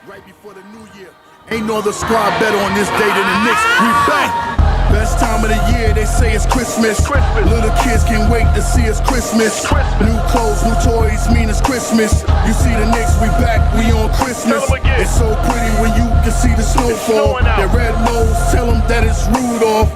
right before the new year. Ain't no other squad better on this day than the Knicks. We back. Best time of the year, they say it's Christmas. Little kids can't wait to see it's Christmas. New clothes, new toys, mean it's Christmas. You see the Knicks, we back, we on Christmas. It's so pretty when you can see the snowfall. That red nose, tell them that it's Rudolph.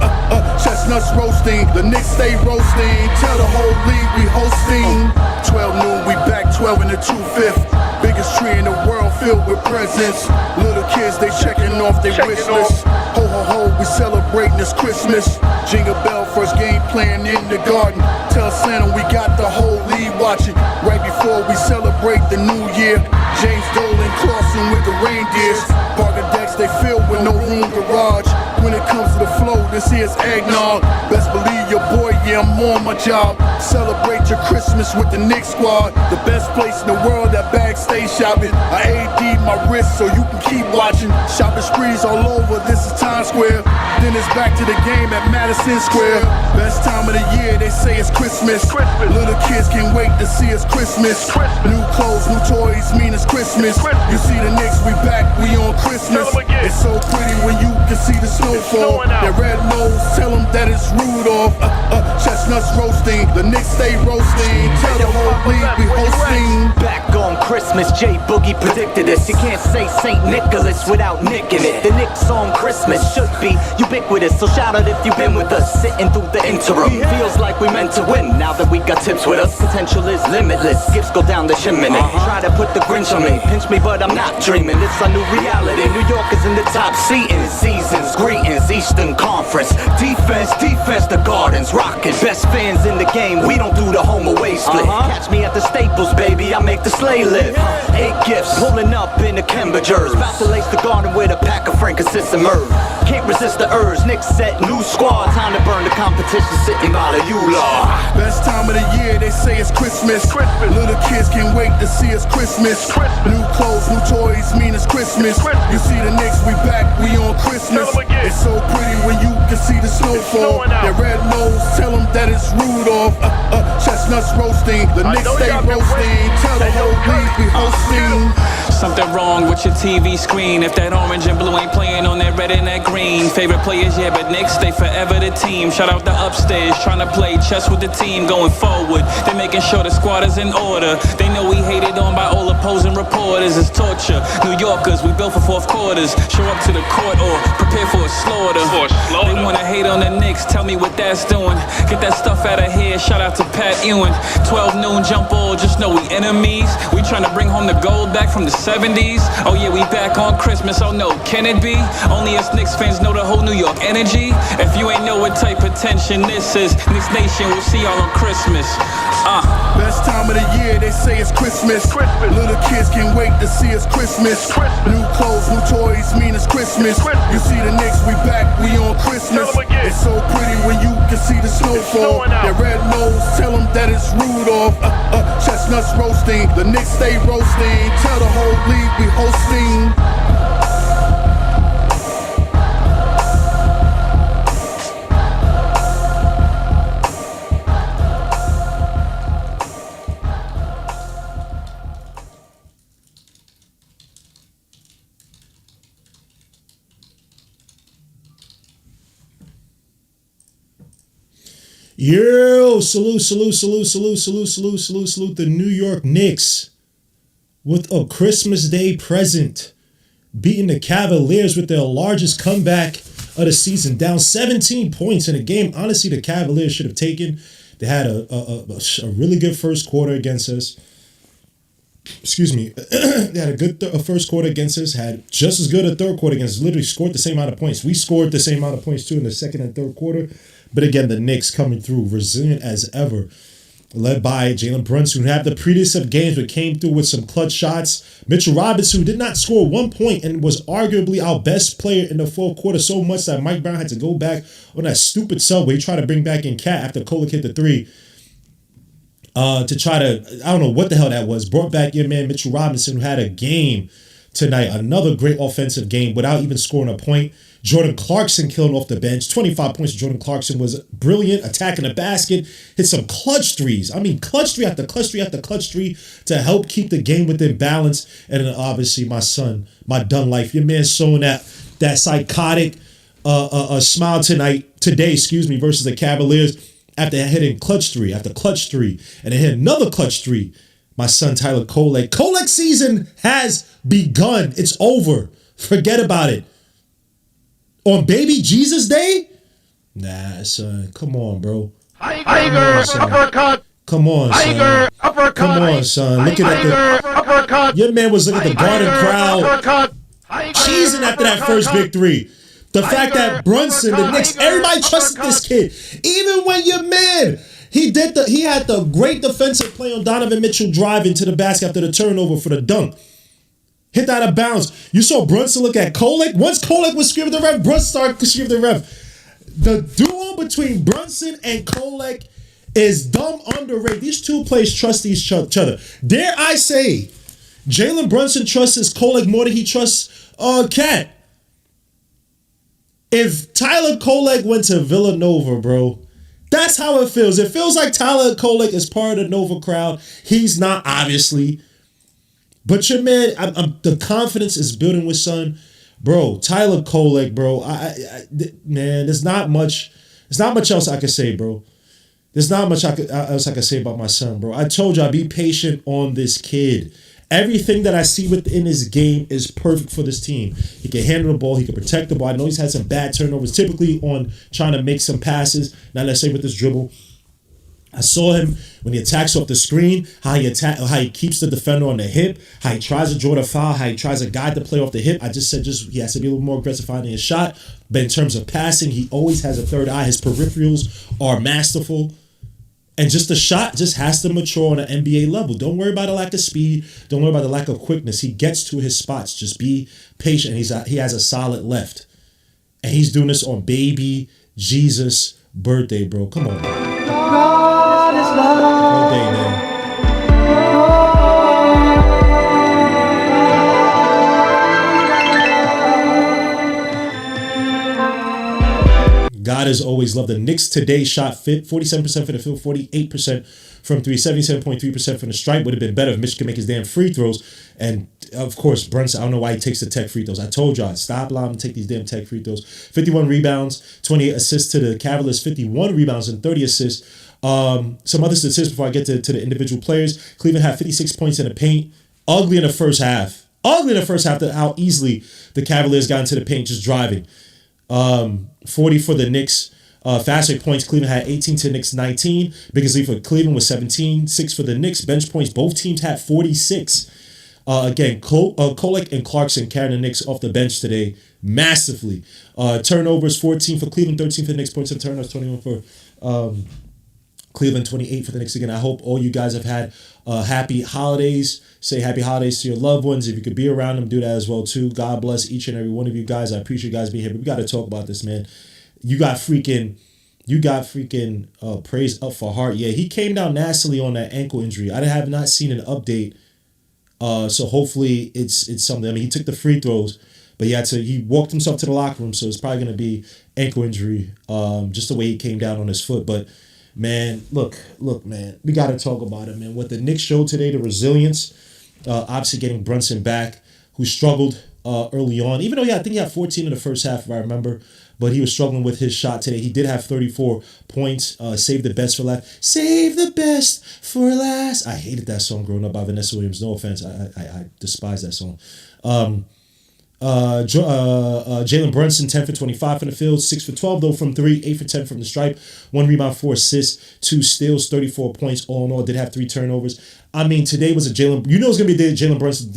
Chestnuts roasting, the Knicks stay roasting. Tell the whole league we hosting. 12 noon, we back 12 in the 2/5. Biggest tree in the world filled with presents. Little kids, they checking off their wish list. Ho ho ho, we celebrating this Christmas. Jingle bell, first game playing in the garden. Tell Santa we got the whole league watching. Right before we celebrate the new year. James Dolan crossing with the reindeers. Parker decks, they filled with no room garage. When it comes to the flow, this here's eggnog. Best believe your boy, yeah, I'm on my job. Celebrate your Christmas with the Knicks squad. The best place in the world, that bag stay shopping. I AD my wrist so you can keep watching. Shopping sprees all over, this is Times Square. Then it's back to the game at Madison Square. Best time of the year, they say it's Christmas. Little kids can't wait to see it's Christmas. New clothes, new toys, mean it's Christmas. You see the Knicks, we back, we on Christmas. It's so pretty when you can see the snowfall. That red nose, tell them that it's Rudolph. Chestnuts roasting, the Knicks stay roasting. Tell the whole league we hosting. Back on Christmas, J Boogie predicted this. You can't say St. Nicholas without nicking it. The Knicks on Christmas should be ubiquitous, so shout out if you've been with us. Sitting through the interim, feels like we meant to win. Now that we got tips with us, potential is limitless. Gifts go down the chimney. Try to put the Grinch on me, pinch me but I'm not dreaming. It's a new reality. New York is in the top seating. Seasons, greetings, Eastern Conference. Defense, the Gardens rocking. Best fans in the game, we don't do the home away split. Catch me at the Staples, baby, I make the sleigh live. 8 gifts, pulling up in the Cambridgers. About to lace the garden with a pack of frankincense and myrrh. Can't resist the urge, Knicks set, new squad. Time to burn the competition, sitting by the U-Law. Best time of the year, they say it's Christmas. Little kids can't wait to see it's Christmas. New clothes, new toys, mean it's Christmas. You see the Knicks, we back, we on Christmas. It's so pretty when you can see the snowfall. That red nose, tell them that it's Rudolph. Chestnuts roasting, the Knicks stay roasting. Tell the whole league we hosting. Something wrong with your TV screen if that orange and blue ain't playing on that red and that green. Favorite players, yeah, but Knicks stay forever the team. Shout out the upstairs, trying to play chess with the team going forward. They making sure the squad is in order. They know we hated on by all opposing reporters. It's torture. New Yorkers, we built for fourth quarters. Show up to the court or prepare for a slaughter. They wanna hate on the Knicks, tell me what that's doing. Get that stuff out of here, shout out to Pat Ewing. 12 noon jump ball, just know we enemies. We trying to bring home the gold back from the 70s. Oh yeah, we back on Christmas, oh no, can it be? Only us Knicks fans know the whole New York energy. If you ain't know what type of tension this is, Knicks Nation, we'll see y'all on Christmas. Best time of the year, they say it's Christmas. Little kids can't wait to see it's Christmas. New clothes, new toys, mean it's Christmas. You see the Knicks, we back, we on Christmas. It's so pretty when you can see the snowfall. That red nose, tell them that it's Rudolph. Chestnuts roasting, the Knicks stay roasting. Tell the whole league we hosting. Yo, salute the New York Knicks with a Christmas Day present, beating the Cavaliers with their largest comeback of the season, down 17 points in a game. Honestly, the Cavaliers should have taken. They had a really good first quarter against us. Excuse me. They had a good first quarter against us, had just as good a third quarter against us, literally scored the same amount of points. We scored the same amount of points too in the second and third quarter. But again, the Knicks coming through resilient as ever, led by Jalen Brunson, who had the previous of games but came through with some clutch shots. Mitchell Robinson, who did not score 1 point and was arguably our best player in the fourth quarter, so much that Mike Brown had to go back on that stupid sub where he tried to bring back in Cat after Kolek hit the three. To try to, I don't know what the hell that was, brought back your man Mitchell Robinson, who had a game tonight. Another great offensive game without even scoring a point. Jordan Clarkson killed off the bench. 25 points. Jordan Clarkson was brilliant, attacking the basket. Hit some clutch threes. I mean, clutch three after clutch three after clutch three to help keep the game within balance. And then obviously my son, my done life. Your man showing that psychotic smile today, versus the Cavaliers after hitting clutch three after clutch three. And then hit another clutch three. My son, Tyler Kolek. Kolek season has begun. It's over. Forget about it. On Baby Jesus Day? Nah, son. Come on, bro. Tiger uppercut. Come on, son. Tiger uppercut. Come on, son. Looking at the uppercut. Your man was looking at the Garden crowd cheesing after that first victory. The fact that Brunson, the Knicks, everybody trusted this kid. Even when your man, he had the great defensive play on Donovan Mitchell driving to the basket after the turnover for the dunk. Hit that out of bounds. You saw Brunson look at Kolek. Once Kolek was screaming the ref, Brunson started screaming the ref. The duo between Brunson and Kolek is dumb underrated. These two players trust each other. Dare I say, Jalen Brunson trusts Kolek more than he trusts Cat. If Tyler Kolek went to Villanova, bro, that's how it feels. It feels like Tyler Kolek is part of the Nova crowd. He's not, obviously. But your man, the confidence is building with son. Bro, Tyler Kolek, bro. Man, there's not much else I can say, bro. There's not much else I can say about my son, bro. I told you I'd be patient on this kid. Everything that I see within his game is perfect for this team. He can handle the ball. He can protect the ball. I know he's had some bad turnovers, typically on trying to make some passes, not necessarily with this dribble. I saw him when he attacks off the screen, how he keeps the defender on the hip, how he tries to draw the foul, how he tries to guide the play off the hip. I just said he has to be a little more aggressive finding his shot. But in terms of passing, he always has a third eye. His peripherals are masterful. And just the shot just has to mature on an NBA level. Don't worry about the lack of speed. Don't worry about the lack of quickness. He gets to his spots. Just be patient. He has a solid left. And he's doing this on Baby Jesus' birthday, bro. Come on, man. Birthday, man. God has always loved the Knicks today. Shot 47% for the field, 48% from three, 77.3% from the stripe. Would have been better if Mitch could make his damn free throws. And of course, Brunson, I don't know why he takes the tech free throws. I told y'all, stop allowing him to take these damn tech free throws. 51 rebounds, 28 assists to the Cavaliers, 51 rebounds and 30 assists. Some other statistics before I get to the individual players. Cleveland had 56 points in the paint. Ugly in the first half. How easily the Cavaliers got into the paint just driving. 40 for the Knicks. Fast break points, Cleveland had 18 to Knicks 19. Biggest lead for Cleveland was 17. 6 for the Knicks. Bench points, both teams had 46. Again, Kolek and Clarkson carrying the Knicks off the bench today massively. Turnovers, 14 for Cleveland, 13 for the Knicks. Points and turnovers, 21 for Cleveland, 28 for the Knicks. Again, I hope all you guys have had happy holidays. Say happy holidays to your loved ones. If you could be around them, do that as well too. God bless each and every one of you guys. I appreciate you guys being here. But we got to talk about this, man. You got freaking praise up for Hart. Yeah, he came down nastily on that ankle injury. I have not seen an update. So hopefully it's something. I mean, he took the free throws, but he walked himself to the locker room. So it's probably going to be ankle injury. Just the way he came down on his foot. But man, look, man, we got to talk about it, man. What the Knicks showed today, the resilience, obviously getting Brunson back, who struggled early on. Even though I think he had 14 in the first half, if I remember. But he was struggling with his shot today. He did have 34 points. Save the best for last. Save the best for last. I hated that song growing up by Vanessa Williams. No offense. I despise that song. Jalen Brunson, 10 for 25 from the field, 6 for 12 though from 3, 8 for 10 from the stripe, 1 rebound, 4 assists, 2 steals, 34 points all in all. Did have 3 turnovers. I mean, today was a it's going to be the Jalen Brunson,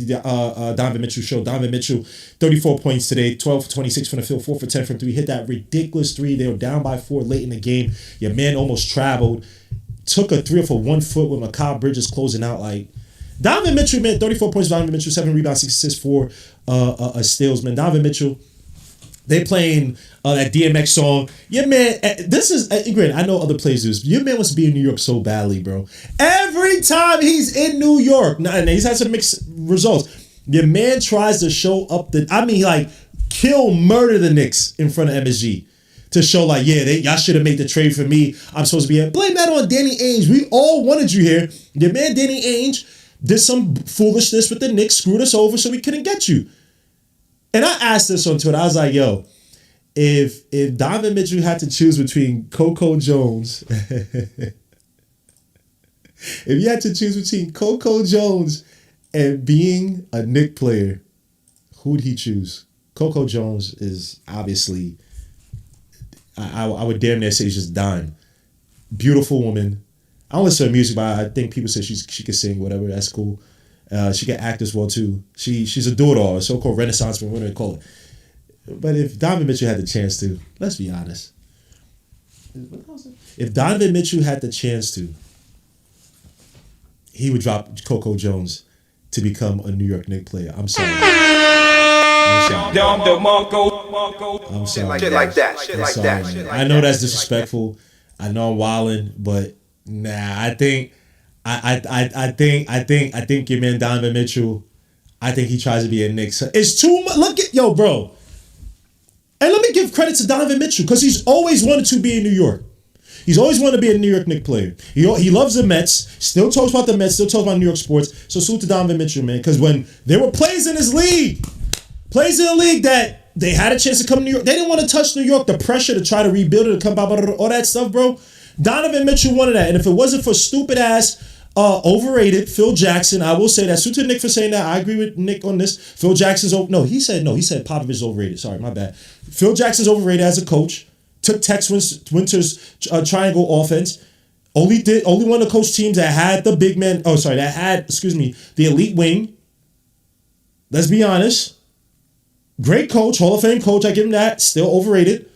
Donovan Mitchell show. Donovan Mitchell, 34 points today, 12 for 26 from the field, 4 for 10 from 3. Hit that ridiculous 3. They were down by 4 late in the game. Your man almost traveled. Took a 3 for 1 foot with Mikal Bridges closing out like. Donovan Mitchell, man, 34 points. Donovan Mitchell, 7 rebounds, 6 assists, 4 steals, man. Donovan Mitchell, they playing that DMX song. Yeah, man, this is, granted, I know other players do this. Your man wants to be in New York so badly, bro. Every time he's in New York, and he's had some mixed results. Your man tries to show up murder the Knicks in front of MSG to show y'all should have made the trade for me. I'm supposed to be here. Blame that on Danny Ainge. We all wanted you here. Your man Danny Ainge did some foolishness with the Knicks, screwed us over so we couldn't get you. And I asked this on Twitter. I was like, yo, if Donovan Mitchell had to choose between Coco Jones, if you had to choose between Coco Jones and being a Knick player, who would he choose? Coco Jones is obviously, I would damn near say she's just dime. Beautiful woman. I don't listen to her music, but I think people say she can sing, whatever. That's cool. She can act as well too. She's a do-it-all, a so-called Renaissance man, whatever they call it. But if Donovan Mitchell had the chance to, let's be honest. If Donovan Mitchell had the chance to, he would drop Coco Jones to become a New York Knicks player. I'm sorry. I'm sorry. Shit like that. I know that's disrespectful. I know I'm wilding, but nah. I think your man Donovan Mitchell. I think he tries to be a Knicks. It's too much. Look at bro. And let me give credit to Donovan Mitchell because he's always wanted to be in New York. He's always wanted to be a New York Knicks player. He loves the Mets. Still talks about the Mets. Still talks about New York sports. So salute to Donovan Mitchell, man. Because when there were players in his league, that they had a chance to come to New York, they didn't want to touch New York. The pressure to try to rebuild it, to come back, all that stuff, bro. Donovan Mitchell wanted that. And if it wasn't for stupid ass, overrated Phil Jackson, I will say that. Salute to Nick for saying that. I agree with Nick on this. Phil Jackson's He said Popovich is overrated. Sorry, my bad. Phil Jackson's overrated as a coach. Took Tex Winter's triangle offense. Only one of the coach teams that had the big man. That had the elite wing. Let's be honest. Great coach, Hall of Fame coach. I give him that. Still overrated.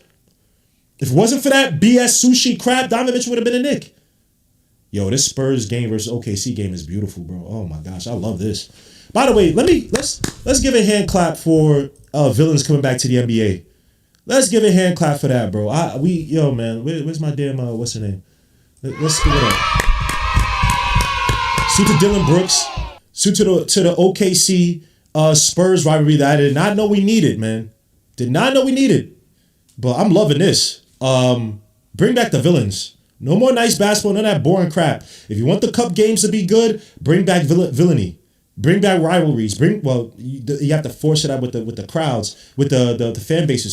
If it wasn't for that BS sushi crap, Donovan Mitchell would have been a Knick. Yo, this Spurs game versus OKC game is beautiful, bro. Oh my gosh, I love this. By the way, let's give a hand clap for villains coming back to the NBA. Let's give a hand clap for that, bro. Where's my damn what's her name? Let's give it up. Suit to Dylan Brooks. Suit to the OKC Spurs rivalry that I did not know we needed, man. Did not know we needed. But I'm loving this. Bring back the villains. No more nice basketball, none of that boring crap. If you want the cup games to be good, bring back villainy. Bring back rivalries. You have to force it out with the crowds, with the fan base,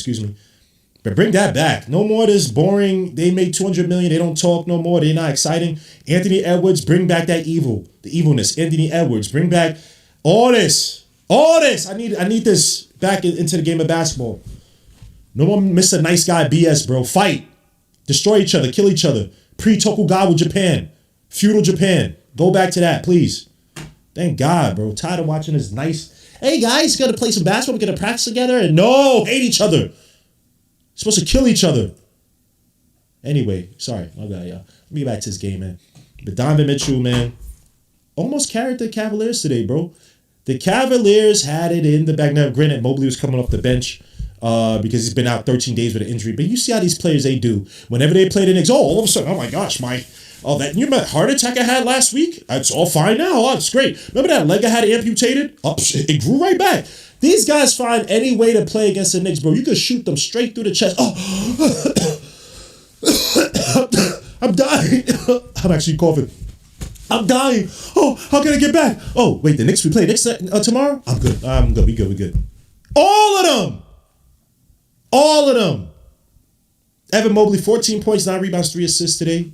But bring that back. No more of this boring, they made $200 million, they don't talk no more, they're not exciting. Anthony Edwards, bring back that the evilness. Anthony Edwards, bring back all this. I need this back into the game of basketball. No more Mr. Nice Guy BS, bro. Fight. Destroy each other, kill each other. Pre-Tokugawa Japan. Feudal Japan. Go back to that, please. Thank God, bro. Tired of watching this nice. Hey guys, gotta play some basketball. We're gonna practice together. And no, hate each other. Supposed to kill each other. Anyway, sorry, my bad, y'all. Let me get back to this game, man. But Donovan Mitchell, man, almost carried the Cavaliers today, bro. The Cavaliers had it in the bag. Now, granted, Mobley was coming off the bench because he's been out 13 days with an injury. But you see how these players they do whenever they play the Knicks. Oh, all of a sudden, oh my gosh, that heart attack I had last week? It's all fine now. Oh, it's great. Remember that leg I had amputated? Oh, it grew right back. These guys find any way to play against the Knicks, bro. You could shoot them straight through the chest. Oh, I'm dying. I'm actually coughing. I'm dying. Oh, how can I get back? Oh, wait, the Knicks, we play Knicks tomorrow? I'm good. We good. All of them. Evan Mobley, 14 points, 9 rebounds, 3 assists today.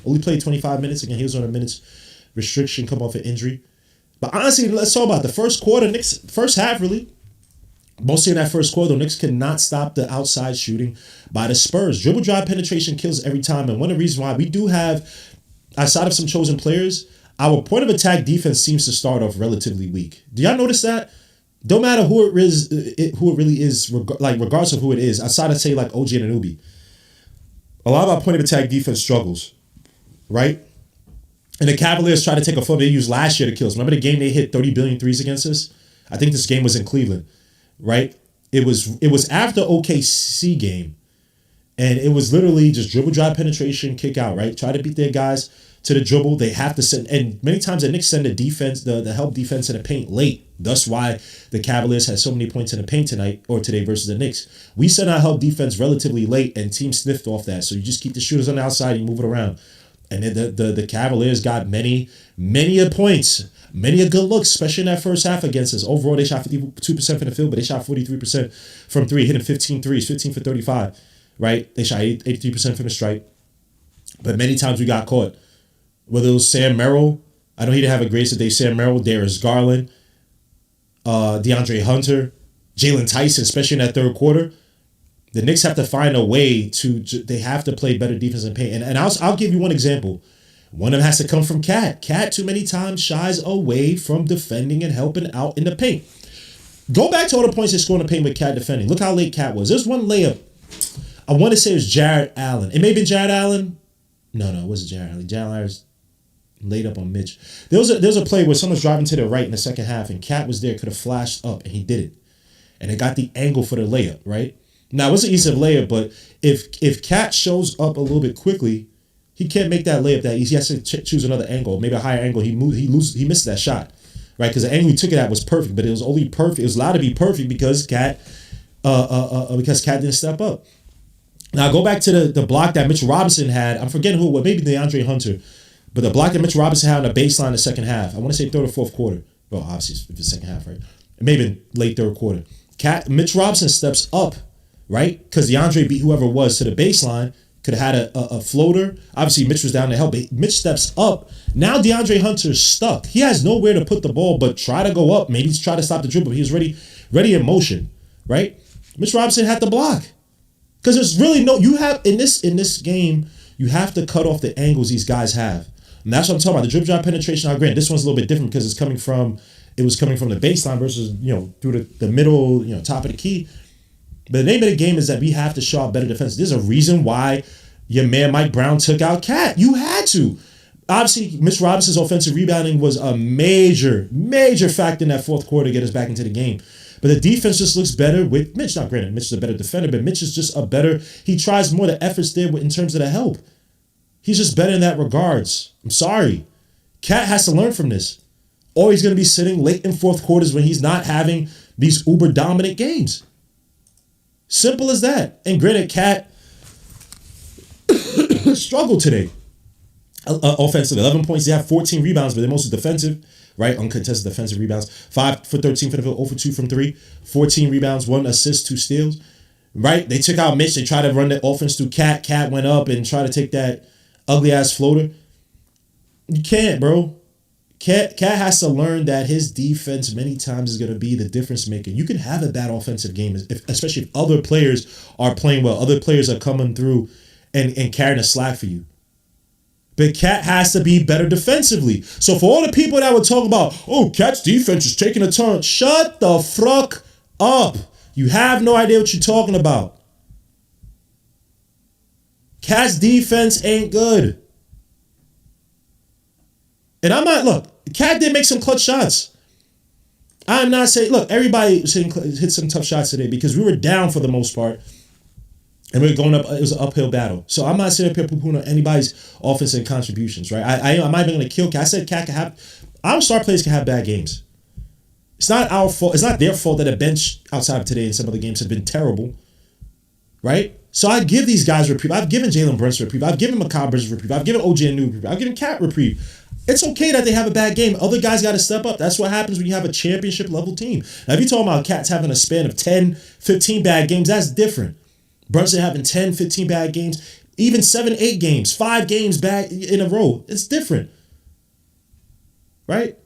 Only played 25 minutes. Again, he was on a minutes restriction, come off an injury. But honestly, let's talk about the first quarter. Knicks, first half, really. Mostly in that first quarter, Knicks could not stop the outside shooting by the Spurs. Dribble drive penetration kills every time. And one of the reasons why we do have, outside of some chosen players, our point of attack defense seems to start off relatively weak. Do y'all notice that? Don't matter who it really is, regardless of who it is, outside of, say, like OG Anunoby. A lot of our point of attack defense struggles, right? And the Cavaliers try to take a foot they used last year to kill us. Remember the game they hit 30 billion threes against us? I think this game was in Cleveland, right? It was after OKC game, and it was literally just dribble drive penetration, kick out, right? Try to beat their guys to the dribble. They have to send, and many times the Knicks send the defense, the help defense in the paint late, That's why the Cavaliers had so many points in the paint tonight or today versus the Knicks. We sent our help defense relatively late, and teams sniffed off that. So you just keep the shooters on the outside, you move it around. And then the Cavaliers got many a points, many a good looks, especially in that first half against us. Overall, they shot 52% from the field, but they shot 43% from three, hitting 15 threes, 15 for 35, right? They shot 83% from the stripe. But many times we got caught. Whether it was Sam Merrill, I know he didn't have a great day. Sam Merrill, Darius Garland, DeAndre Hunter, Jalen Tyson, especially in that third quarter. The Knicks have to find a way they have to play better defense and paint. And I'll give you one example. One of them has to come from Cat. Cat too many times shies away from defending and helping out in the paint. Go back to all the points they scored in the paint with Cat defending. Look how late Cat was. There's one layup. I want to say it was Jared Allen. It may have been Jared Allen. No, it wasn't Jared Allen. Jared Allen was laid up on Mitch. There was a play where someone's driving to the right in the second half, and Cat was there, could have flashed up, and he did it. And it got the angle for the layup, right? Now, it wasn't easy to layup, but if Cat shows up a little bit quickly, he can't make that layup that easy. He has to choose another angle, maybe a higher angle. He missed that shot, right? Because the angle he took it at was perfect, but it was only perfect. It was allowed to be perfect because Cat didn't step up. Now, go back to the block that Mitchell Robinson had. I'm forgetting who it was, maybe DeAndre Hunter, but the block that Mitchell Robinson had on the baseline in the second half. I want to say third or fourth quarter. Well, obviously, if it's second half, right? Maybe late third quarter. Mitch Robinson steps up, right? Because DeAndre beat whoever it was to the baseline, could have had a floater. Obviously, Mitch was down to help. But Mitch steps up. Now DeAndre Hunter's stuck. He has nowhere to put the ball but try to go up. Maybe try to stop the dribble. He was ready in motion, right? Mitch Robinson had the block. Because there's really you have, in this game, you have to cut off the angles these guys have. And that's what I'm talking about. The dribble drive penetration, I agree. This one's a little bit different because it was coming from the baseline versus, through the middle, top of the key. But the name of the game is that we have to show out better defense. There's a reason why your man Mike Brown took out Cat. You had to. Obviously, Mitch Robinson's offensive rebounding was a major factor in that fourth quarter to get us back into the game. But the defense just looks better with Mitch. Not granted, Mitch is a better defender, but Mitch is just he tries more the efforts there in terms of the help. He's just better in that regards. I'm sorry. Cat has to learn from this. Or he's going to be sitting late in fourth quarters when he's not having these uber dominant games. Simple as that. And granted, Cat struggled today. Offensive, 11 points. They have 14 rebounds, but they're mostly defensive, right? Uncontested defensive rebounds. 5 for 13 from the field, 0 for 2 from 3. 14 rebounds, 1 assist, 2 steals, right? They took out Mitch. They tried to run the offense through Cat. Cat went up and tried to take that ugly-ass floater. You can't, bro. Cat has to learn that his defense many times is going to be the difference maker. You can have a bad offensive game, especially if other players are playing well. Other players are coming through and carrying the slack for you. But Cat has to be better defensively. So for all the people that would talk about, Cat's defense is taking a turn, shut the fuck up. You have no idea what you're talking about. Cat's defense ain't good. And I'm not, look, Cat did make some clutch shots. I'm not saying, look, everybody hit some tough shots today because we were down for the most part. And we were going up, it was an uphill battle. So I'm not sitting up here poo-pooing on anybody's offensive contributions, right? I'm not even going to kill Cat. I said Cat can have, our star players can have bad games. It's not our fault. It's not their fault that a bench outside of today and some other games has been terrible, right? So I give these guys reprieve. I've given Jalen Brunson reprieve. I've given Macabre reprieve. I've given OJ Anu reprieve. I've given Cat reprieve. It's okay that they have a bad game. Other guys got to step up. That's what happens when you have a championship level team. Now, if you're talking about Cats having a span of 10, 15 bad games, that's different. Brunson having 10, 15 bad games, even 7, 8 games, 5 games bad in a row. It's different. Right?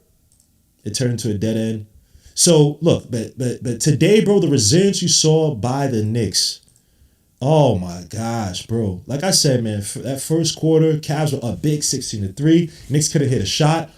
It turned into a dead end. So, look, but today, bro, the resilience you saw by the Knicks, oh my gosh, bro. Like I said, man, that first quarter, Cavs were up big 16-3. Knicks couldn't hit a shot,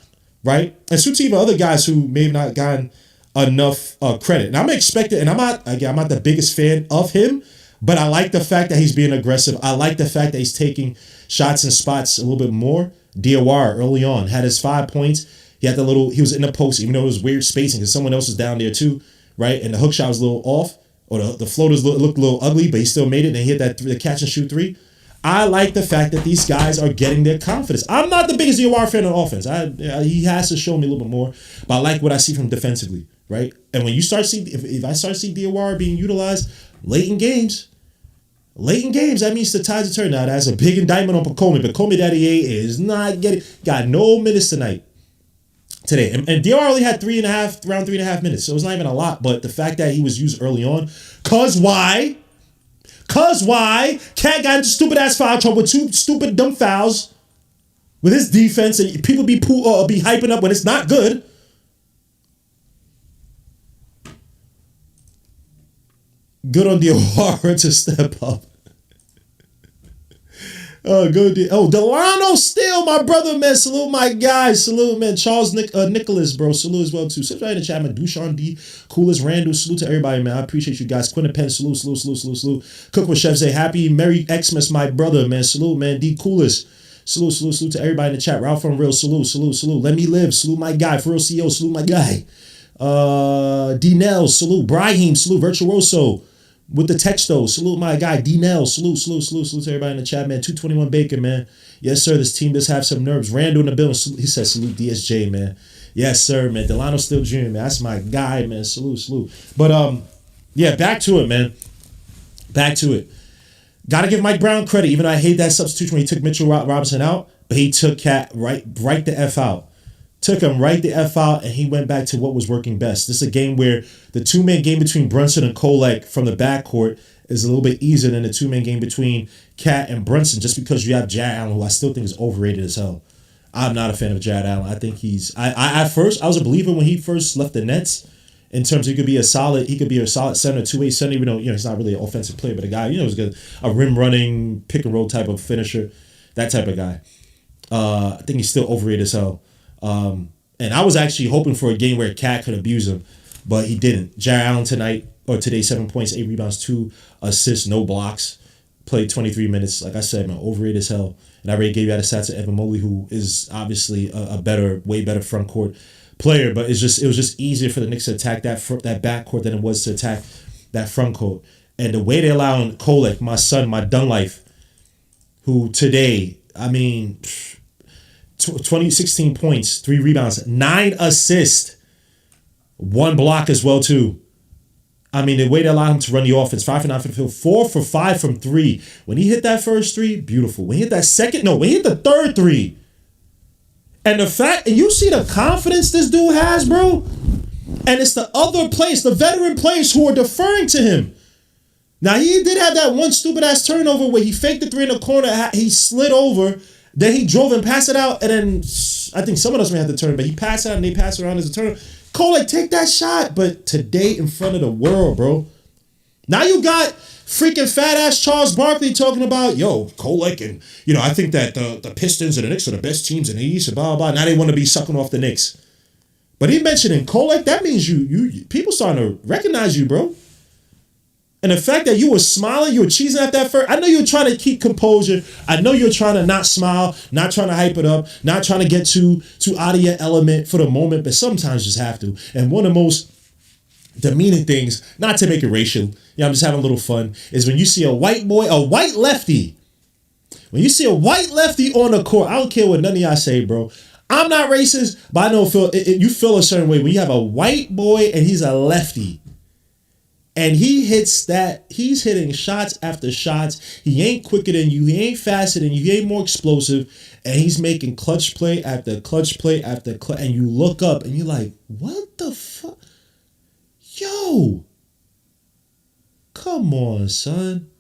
right? And so to even other guys who may have not gotten enough credit. And I'm expecting, and I'm not the biggest fan of him, but I like the fact that he's being aggressive. I like the fact that he's taking shots and spots a little bit more. Diawara early on had his 5 points. He was in the post, even though it was weird spacing because someone else was down there too, right? And the hook shot was a little off. Or the floaters looked a little ugly, but he still made it and he hit that the catch and shoot 3. I like the fact that these guys are getting their confidence. I'm not the biggest DOR fan on offense. He has to show me a little bit more, but I like what I see from him defensively, right? And when you start seeing, if I start seeing DOR being utilized late in games, that means the tides are turning. Now that's a big indictment on Pacome. Pacome Daddy A is not got no minutes today. And DR only had around 3.5 minutes. So it was not even a lot. But the fact that he was used early on, cause why? Cat got into stupid ass foul trouble with 2 stupid dumb fouls with his defense, and people be hyping up when it's not good. Good on DOR to step up. Oh, good. Oh, Delano Steele, my brother, man. Salute my guy. Salute, man. Charles Nicholas, bro. Salute as well, too. Sit right in the chat, man. Dushan D. Coolest Randall. Salute to everybody, man. I appreciate you guys. Quinton Penn. Salute. Cook with Chef Zay. Happy Merry Xmas, my brother, man. Salute, man. D. Coolest. Salute to everybody in the chat. Ralph from Real. Salute. Let me live. Salute my guy. For Real CEO. Salute my guy. D. Nell. Salute. Brahim. Salute. Virtuoso. With the texto, salute my guy, D-Nell, salute to everybody in the chat, man. 221 Baker, man. Yes, sir, this team does have some nerves. Randall in the building, he said salute DSJ, man. Yes, sir, man. Delano still dreaming, man. That's my guy, man. Salute. But, yeah, back to it, man. Back to it. Got to give Mike Brown credit, even though I hate that substitution when he took Mitchell Robinson out, but he took Cat right the F out. Took him right the F out, and he went back to what was working best. This is a game where the two-man game between Brunson and Kolek from the backcourt is a little bit easier than the two-man game between Cat and Brunson, just because you have Jared Allen, who I still think is overrated as hell. I'm not a fan of Jared Allen. I think he's... At first, I was a believer when he first left the Nets in terms of he could be a solid center, two-way center, even though, he's not really an offensive player, but a guy, is good, a rim-running, pick-and-roll type of finisher, that type of guy. I think he's still overrated as hell. And I was actually hoping for a game where Cat could abuse him, but he didn't. Jared Allen today, 7 points, 8 rebounds, 2 assists, no blocks. Played 23 minutes. Like I said, man, overrated as hell. And I already gave you out a stats to Evan Mobley, who is obviously a way better front court player. But it was just easier for the Knicks to attack that backcourt than it was to attack that front court. And the way they allow Kolek, my son, my Dunlife, who today, 16 points, 3 rebounds, 9 assists, 1 block as well too. The way they allow him to run the offense, 5 for 9 from the field, 4 for 5 from 3. When he hit that first 3, beautiful. When he hit when he hit the third 3, and you see the confidence this dude has, bro. And it's the other players, the veteran players who are deferring to him. Now he did have that one stupid ass turnover where he faked the 3 in the corner, he slid over. Then he drove and passed it out, and then I think someone else may have to turn, but he passed it out and they passed it around as a turn. Kolek, take that shot. But today in front of the world, bro. Now you got freaking fat ass Charles Barkley talking about, Kolek, and I think that the Pistons and the Knicks are the best teams in the East and blah blah. Now they want to be sucking off the Knicks. But he mentioning Kolek, that means you people starting to recognize you, bro. And the fact that you were smiling, you were cheesing at that first, I know you were trying to keep composure. I know you're trying to not smile, not trying to hype it up, not trying to get too out of your element for the moment, but sometimes you just have to. And one of the most demeaning things, not to make it racial, I'm just having a little fun, is when you see a white lefty. When you see a white lefty on the court, I don't care what none of y'all say, bro. I'm not racist, but I know you feel a certain way when you have a white boy and he's a lefty. And he's hitting shots after shots. He ain't quicker than you. He ain't faster than you. He ain't more explosive. And he's making clutch play after clutch play after clutch. And you look up and you're like, what the fuck? Yo. Come on, son.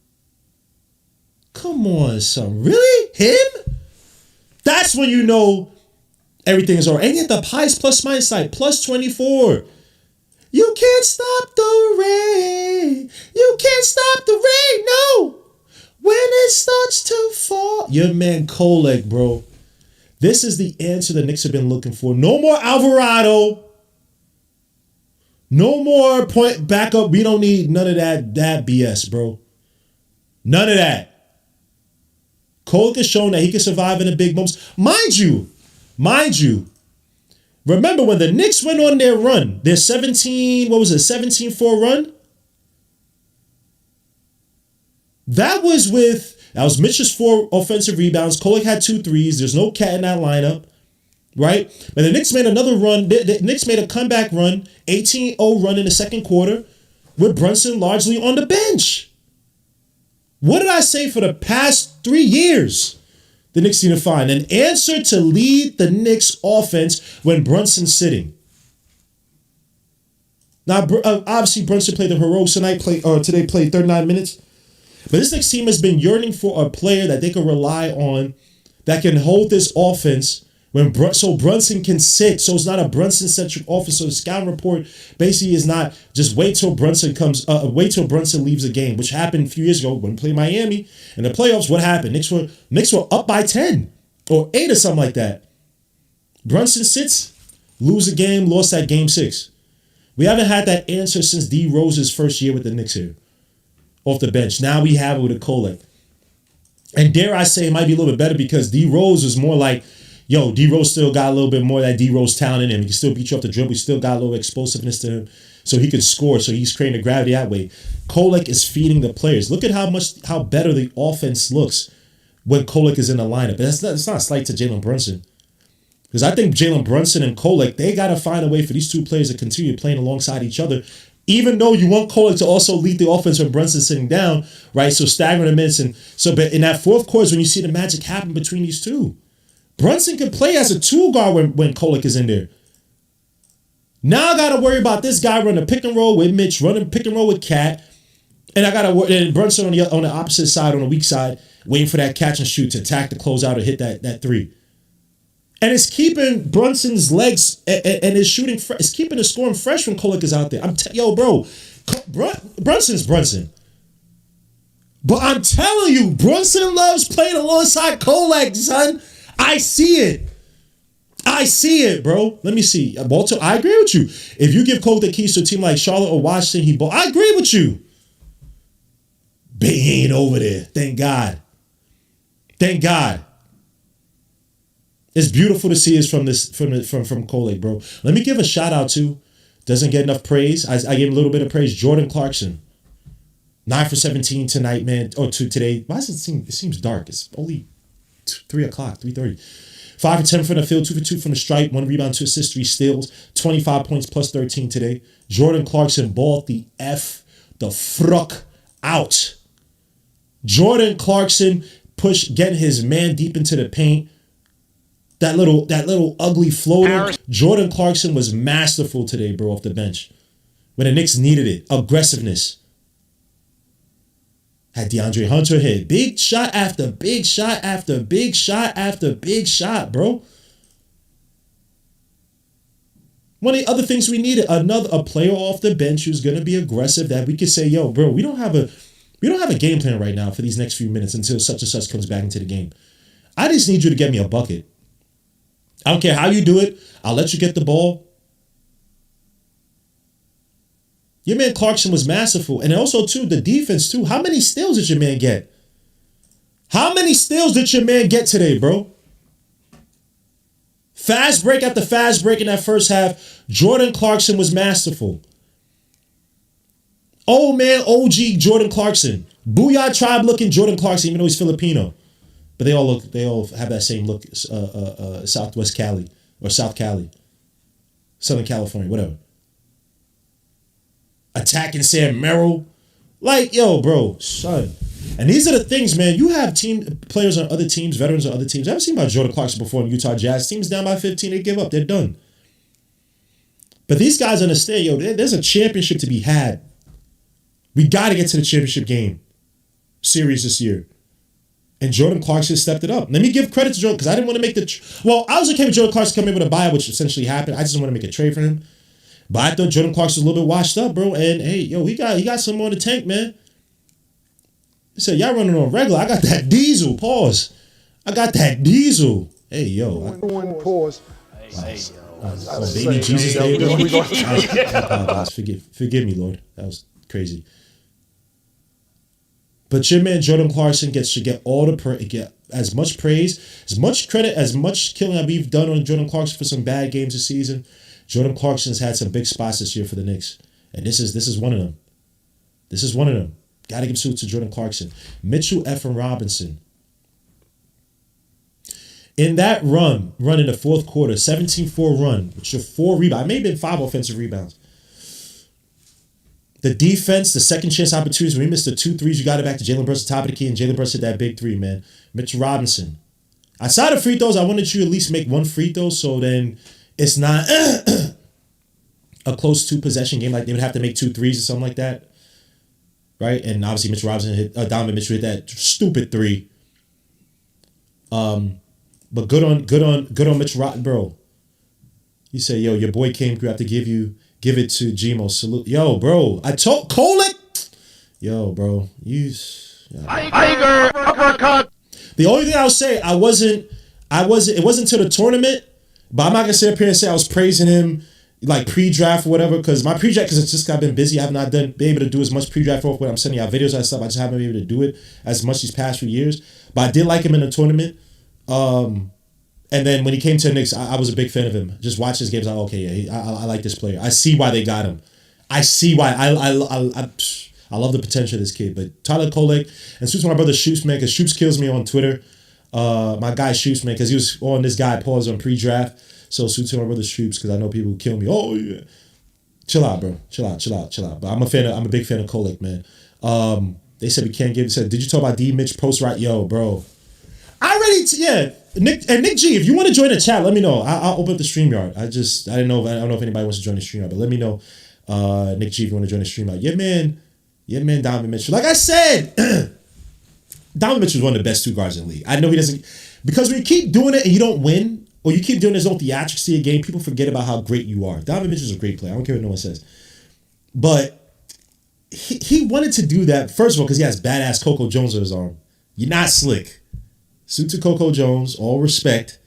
Really? Him? That's when you know everything is all right. And yet the highest plus minus side, plus 24. You can't stop the rain. You can't stop the rain, no. When it starts to fall. Your man Kolek, bro. This is the answer the Knicks have been looking for. No more Alvarado. No more point backup. We don't need none of that BS, bro. None of that. Kolek has shown that he can survive in the big moments. Mind you. Remember when the Knicks went on their run, their 17-4 run? That was Mitch's 4 offensive rebounds. Kolek had 2 threes. There's no Cat in that lineup. right? But the Knicks made another run. The Knicks made a comeback run, 18-0 run in the second quarter, with Brunson largely on the bench. What did I say for the past 3 years? The Knicks need to find an answer to lead the Knicks offense when Brunson's sitting. Now, obviously, Brunson played the heroics today, played 39 minutes. But this Knicks team has been yearning for a player that they can rely on that can hold this offense so Brunson can sit. So it's not a Brunson-centric offense. So the scouting report basically is not just wait till Brunson leaves a game, which happened a few years ago when we played Miami. In the playoffs, what happened? Knicks were up by 10 or 8 or something like that. Brunson sits, lose a game, lost that game 6. We haven't had that answer since D Rose's first year with the Knicks here. Off the bench. Now we have it with a Kolek. And dare I say it might be a little bit better because D Rose was more like, yo, D Rose still got a little bit more of that D Rose talent in him. He can still beat you off the dribble. He still got a little explosiveness to him. So he can score. So he's creating the gravity that way. Kolek is feeding the players. Look at how better the offense looks when Kolek is in the lineup. It's not a slight to Jalen Brunson. Because I think Jalen Brunson and Kolek, they got to find a way for these two players to continue playing alongside each other, even though you want Kolek to also lead the offense when Brunson's sitting down, right? So staggering the minutes. And so but in that fourth quarter is when you see the magic happen between these two. Brunson can play as a two guard when Kolek is in there. Now I got to worry about this guy running a pick and roll with Mitch, running pick and roll with Cat. And I got to worry, and Brunson on the opposite side, on the weak side, waiting for that catch and shoot to attack the closeout or hit that three. And it's keeping Brunson's legs and his shooting fresh. It's keeping the scoring fresh when Kolek is out there. Brunson's Brunson. But I'm telling you, Brunson loves playing alongside Kolek, son. I see it, bro. Let me see. Walter, I agree with you. If you give Kolek the keys to a team like Charlotte or Washington, I agree with you. But he ain't over there. Thank God. It's beautiful to see us from Kolek, bro. Let me give a shout out to, doesn't get enough praise. I gave a little bit of praise. Jordan Clarkson, 9 for 17 tonight, man. Or today. Why does it seems dark? It's only 3 o'clock, 3:30. 5 for 10 from the field, 2 for 2 from the stripe, 1 rebound, 2 assists, 3 steals, 25 points plus 13 today. Jordan Clarkson balled the fruck out. Jordan Clarkson getting his man deep into the paint. That little ugly floater. Jordan Clarkson was masterful today, bro, off the bench. When the Knicks needed it. Aggressiveness. Had DeAndre Hunter hit big shot after big shot after big shot after big shot, bro. One of the other things we needed, a player off the bench who's gonna be aggressive that we could say, yo, bro, we don't have a game plan right now for these next few minutes until such and such comes back into the game. I just need you to get me a bucket. I don't care how you do it. I'll let you get the ball. Your man Clarkson was masterful. And also, too, the defense, too. How many steals did your man get? How many steals did your man get today, bro? Fast break after fast break in that first half. Jordan Clarkson was masterful. Old man OG Jordan Clarkson. Booyah tribe looking Jordan Clarkson, even though he's Filipino. But they all have that same look, Southwest Cali or South Cali, Southern California, whatever. Attacking Sam Merrill, like, yo, bro, son. And these are the things, man. You have players on other teams, veterans on other teams. I've seen about Jordan Clarkson before in Utah Jazz. Teams down by 15, they give up, they're done. But these guys understand, yo, there's a championship to be had. We got to get to the championship game series this year. And Jordan Clarkson stepped it up. Let me give credit to Jordan because I didn't want to make I was okay with Jordan Clarkson coming in with a buyout, which essentially happened. I just didn't want to make a trade for him. But I thought Jordan Clarkson was a little bit washed up, bro. And hey, yo, he got some more in the tank, man. He said, y'all running on regular. I got that diesel. Pause. I got that diesel. Hey, yo. Pause. Baby Jesus Day, bro. Forgive me, Lord. That was crazy. But your man Jordan Clarkson should get get as much praise, as much credit, as much killing that we've done on Jordan Clarkson for some bad games this season. Jordan Clarkson's had some big spots this year for the Knicks, and this is one of them. This is one of them. Got to give salute to Jordan Clarkson. Mitchell Robinson. In that run in the fourth quarter, 17-4 run, which are 4 rebounds. It may have been 5 offensive rebounds. The defense, the second chance opportunities, when we missed the 2 threes, you got it back to Jalen Brunson, top of the key, and Jalen Brunson hit that big 3, man. Mitchell Robinson. Outside of free throws, I wanted you to at least make 1 free throw so then it's not a close 2-possession game. Like they would have to make 2 threes or something like that. Right? And obviously Mitchell Robinson Donovan Mitchell hit that stupid 3. But good on Mitchell Robinson, bro. He said, yo, your boy came through. I have to give it to Gmo. Salute. Yo, bro. I told Kolek. Yo, bro. Tiger uppercut. The only thing I'll say, it wasn't to the tournament, but I'm not gonna sit up here and say I was praising him like pre-draft or whatever, because my pre-draft, because it's just I've been busy. I have not been able to do as much pre-draft work when I'm sending out videos and stuff. I just haven't been able to do it as much these past few years. But I did like him in the tournament. And then when he came to the Knicks, I was a big fan of him. Just watch his games. Like, okay, yeah, I like this player. I see why they got him. I see why. I love the potential of this kid. But Tyler Kolek, and suits my brother Shoops, man, because Shoops kills me on Twitter. My guy Shoops, man, because he was on this guy pause on pre-draft. So suits my brother Shoops, because I know people will kill me. Oh yeah, chill out, bro. Chill out. But I'm a big fan of Kolek, man. They said we can't give. Said, did you talk about D Mitch post right? Yo, bro. Yeah. Nick G, if you want to join the chat, let me know. I'll open up the StreamYard. I don't know if anybody wants to join the StreamYard, but let me know. Nick G, if you want to join the StreamYard. Yeah, man, Donovan Mitchell. Like I said, Donovan Mitchell is one of the best 2 guards in the league. I know he doesn't, because when you keep doing it and you don't win, or you keep doing this own theatrics to your game, people forget about how great you are. Donovan Mitchell is a great player. I don't care what no one says. But he wanted to do that, first of all, because he has badass Coco Jones on his arm. You're not slick. Suit to Coco Jones, all respect.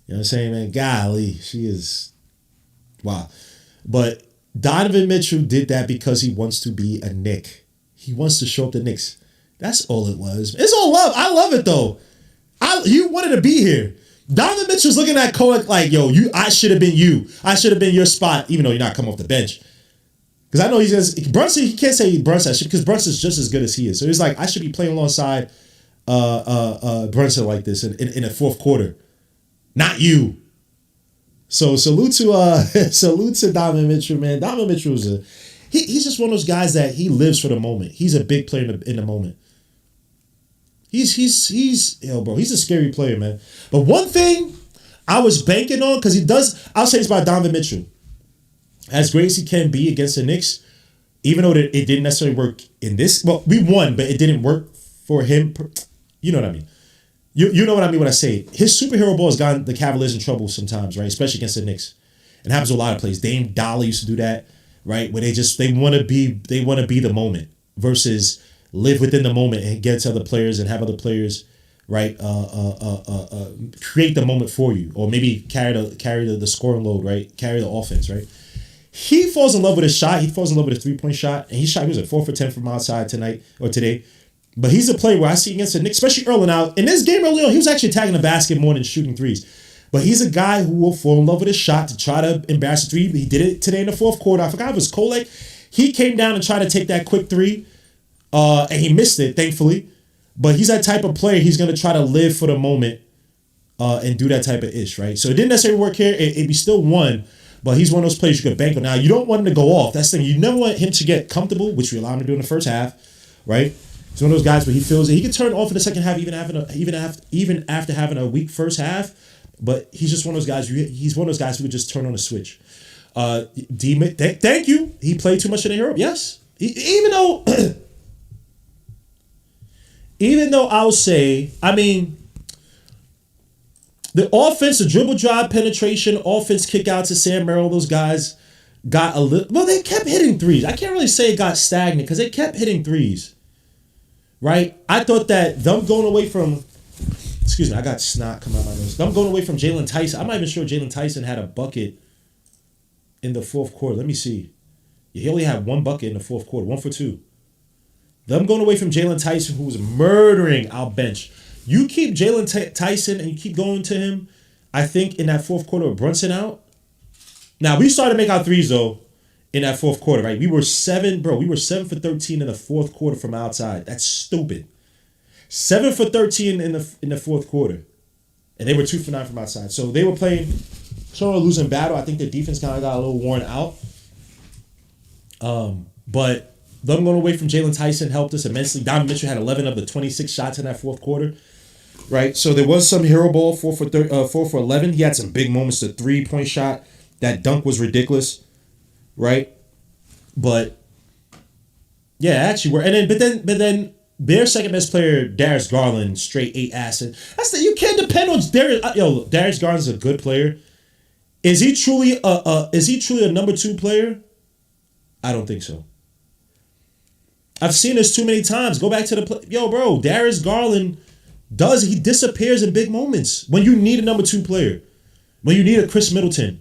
You know what I'm saying, man? Golly, she is, wow. But Donovan Mitchell did that because he wants to be a Knick. He wants to show up the Knicks. That's all it was. It's all love. I love it, though. You wanted to be here. Donovan Mitchell's looking at Kolek like, yo, I should have been you. I should have been your spot, even though you're not coming off the bench. Because I know Brunson, he can't say Brunson, because Brunson's just as good as he is. So he's like, I should be playing alongside Brunson like this in the fourth quarter, not you. So salute to Donovan Mitchell, man. Donovan Mitchell he's just one of those guys that he lives for the moment. He's a big player in the moment. He's a scary player, man. But one thing I was banking on, because I'll say this about Donovan Mitchell. As great as he can be against the Knicks, even though it didn't necessarily work in this, well, we won, but it didn't work for him. You know what I mean. You know what I mean when I say it. His superhero ball has gotten the Cavaliers in trouble sometimes, right? Especially against the Knicks. It happens with a lot of plays. Dame Dollar used to do that, right? Where they want to be the moment versus live within the moment and get to other players and have other players, right? Create the moment for you, or maybe carry the scoring load, right? Carry the offense, right? He falls in love with his shot. He falls in love with his 3-point shot, and he was at 4 for 10 from outside today. But he's a player where I see against the Knicks, especially early on. In this game early on, he was actually attacking the basket more than shooting threes. But he's a guy who will fall in love with his shot to try to embarrass the 3. He did it today in the fourth quarter. I forgot if it was Kolek. He came down and tried to take that quick 3, and he missed it, thankfully. But he's that type of player. He's going to try to live for the moment and do that type of ish, right? So it didn't necessarily work here. He still won. But he's one of those players you could bank on. Now, you don't want him to go off. That's the thing. You never want him to get comfortable, which we allow him to do in the first half, right? He's one of those guys where he feels that he can turn off in the second half, even after having a weak first half. But he's just one of those guys. He's one of those guys who would just turn on a switch. Thank you. He played too much in Europe. Yes, even though I'll say, I mean, the offense, the dribble drive penetration, offense kick out to Sam Merrill, those guys got a little. Well, they kept hitting threes. I can't really say it got stagnant because they kept hitting threes. Right? I thought that them going away from, excuse me, I got snot coming out my nose. Them going away from Jalen Tyson. I'm not even sure Jalen Tyson had a bucket in the fourth quarter. Let me see. He only had 1 bucket in the fourth quarter, 1 for 2. Them going away from Jalen Tyson, who was murdering our bench. You keep Jalen Tyson and you keep going to him, I think, in that fourth quarter with Brunson out. Now, we started to make our threes, though, in that fourth quarter, right? We were 7 for 13 in the fourth quarter from outside. That's stupid. 7 for 13 in the fourth quarter. And they were 2 for 9 from outside. So they were playing sort of a losing battle. I think their defense kind of got a little worn out. But them going away from Jalen Tyson helped us immensely. Donovan Mitchell had 11 of the 26 shots in that fourth quarter. Right? So there was some hero ball, 4 for 11. He had some big moments. The 3-point shot. That dunk was ridiculous. Right? But yeah, actually, but then their second best player, Darius Garland, straight 8 acid. You can't depend on Darius. Darius Garland's a good player. Is he truly a number 2 player? I don't think so. I've seen this too many times. Go back to the play. Bro, Darius Garland he disappears in big moments when you need a number 2 player, when you need a Chris Middleton.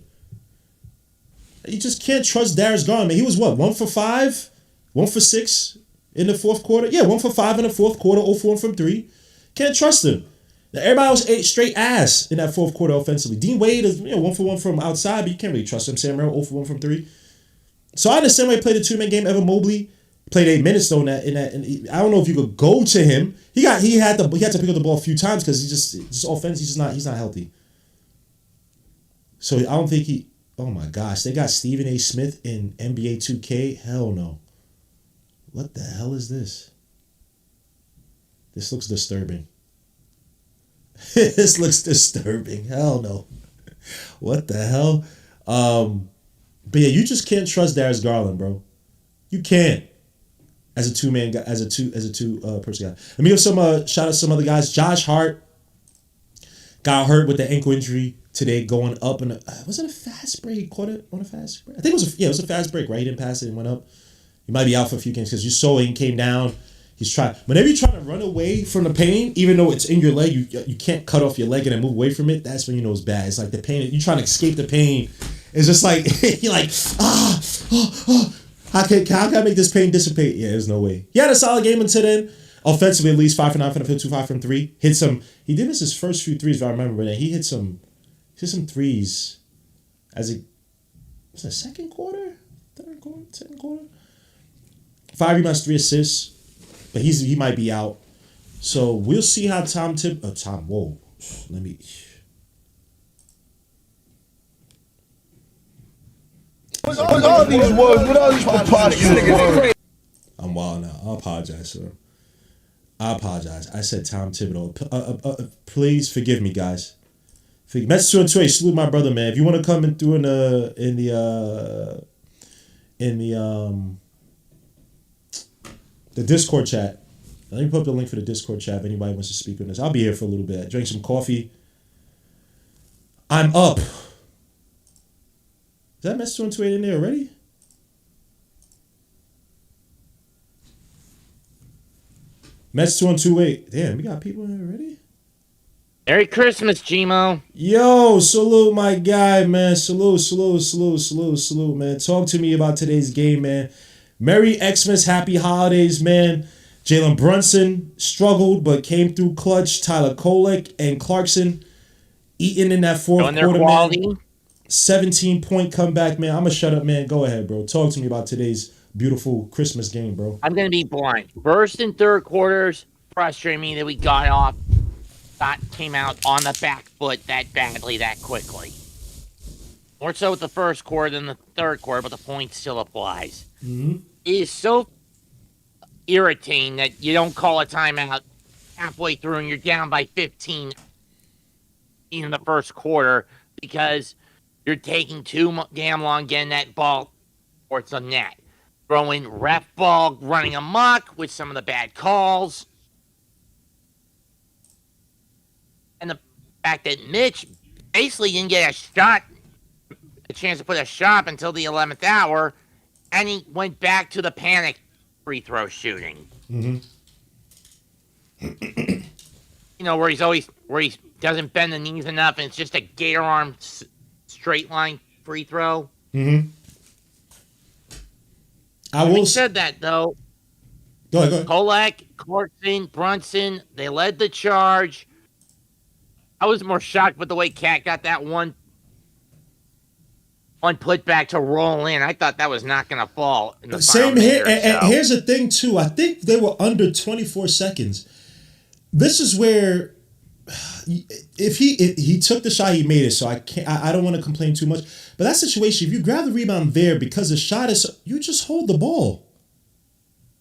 You just can't trust Darius Garland, man. He was what, 1 for 5, 1 for 6 in the fourth quarter. Yeah, 1 for 5 in the fourth quarter, 0 for 1 from 3. Can't trust him. Now, everybody else ate straight ass in that fourth quarter offensively. Dean Wade is 1 for 1 from outside, but you can't really trust him. Sam Merrill 0 for 1 from 3. So I understand why he played a 2-man game. Evan Mobley played 8 minutes though in that. And I don't know if you could go to him. He had to pick up the ball a few times because he's offense. He's not healthy. So I don't think he. Oh my gosh, they got Stephen A. Smith in NBA 2K. Hell no. What the hell is this? This looks disturbing. This looks disturbing. Hell no. What the hell? But yeah, you just can't trust Darius Garland, bro. You can't. As a 2-man guy, as a two person guy. Let me give some shout out to some other guys. Josh Hart got hurt with the ankle injury today, going up and was it a fast break? He caught it on a fast break. I think it was a fast break, right? He didn't pass it and went up. He might be out for a few games because you saw he came down. He's trying. Whenever you're trying to run away from the pain, even though it's in your leg, you can't cut off your leg and then move away from it. That's when you know it's bad. It's like the pain. You're trying to escape the pain. It's just like you're like How can I make this pain dissipate? Yeah, there's no way. He had a solid game until then. Offensively, at least 5 for 9 from the field, 2 5 from 3. Hit some. He did miss his first few threes, if I remember. But he hit some threes. Was it second quarter, third quarter, second quarter? 5 rebounds, 3 assists. But he might be out. So we'll see how With all these words, with all these preposterous words. I'm wild now. I apologize, sir. I apologize. I said Tom Thibodeau. Please forgive me, guys. Mets 2 and 2. Salute my brother, man. If you want to come in through in the Discord chat, let me put up the link for the Discord chat if anybody wants to speak on this. I'll be here for a little bit. Drink some coffee. I'm up. Is that Mets 2 and 2 in there already? Mets 2 and 2-8. Damn, we got people in there already? Merry Christmas, Gmo. Yo, salute my guy, man. Salute, man. Talk to me about today's game, man. Merry Xmas, happy holidays, man. Jalen Brunson struggled but came through clutch. Tyler Kolek and Clarkson eating in that fourth quarter, man. 17-point comeback, man. I'm going to shut up, man. Go ahead, bro. Talk to me about today's beautiful Christmas game, bro. I'm going to be blunt. First and third quarters frustrated me that we came out on the back foot that badly, that quickly. More so with the first quarter than the third quarter, but the point still applies. Mm-hmm. It is so irritating that you don't call a timeout halfway through and you're down by 15 in the first quarter because you're taking too damn long getting that ball towards the net. Throwing ref ball, running amok with some of the bad calls. And the fact that Mitch basically didn't get a chance to put a shot until the 11th hour, and he went back to the panic free throw shooting. Mm-hmm. Where he doesn't bend the knees enough, and it's just a gator arm straight line free throw. Mm-hmm. Having said that, though, go ahead. Kolek, Clarkson, Brunson, they led the charge. I was more shocked with the way Cat got that one putback to roll in. I thought that was not going to fall in the Same final here. minute And here's the thing, too. I think they were under 24 seconds. This is where if he took the shot, he made it. So I don't want to complain too much. But that situation, if you grab the rebound there because the shot is, you just hold the ball.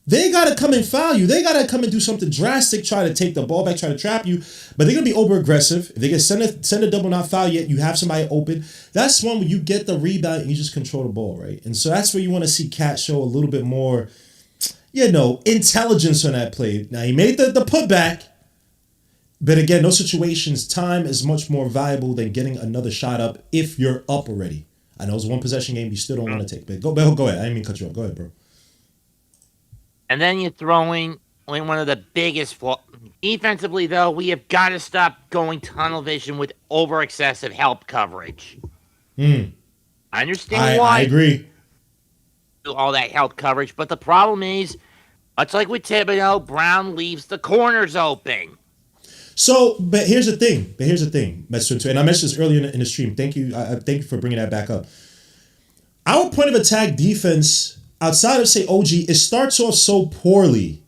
They got to come and foul you. They got to come and do something drastic, try to take the ball back, try to trap you. But they're going to be over-aggressive. If they can send a double, not foul yet, you have somebody open. That's one where you get the rebound and you just control the ball, right? And so that's where you want to see Cat show a little bit more, intelligence on that play. Now, he made the putback. But again, those situations, time is much more valuable than getting another shot up if you're up already. I know it's a one-possession game you still don't want to take. But go ahead. I didn't mean to cut you off. Go ahead, bro. And then you throw in one of the biggest flaws. Defensively, though, we have got to stop going tunnel vision with over-excessive help coverage. I understand why. I agree. All that help coverage, but the problem is, much like with Thibodeau, Brown leaves the corners open. So, but here's the thing. And I mentioned this earlier in the stream. Thank you. Thank you for bringing that back up. Our point of attack defense, outside of, say, OG, it starts off so poorly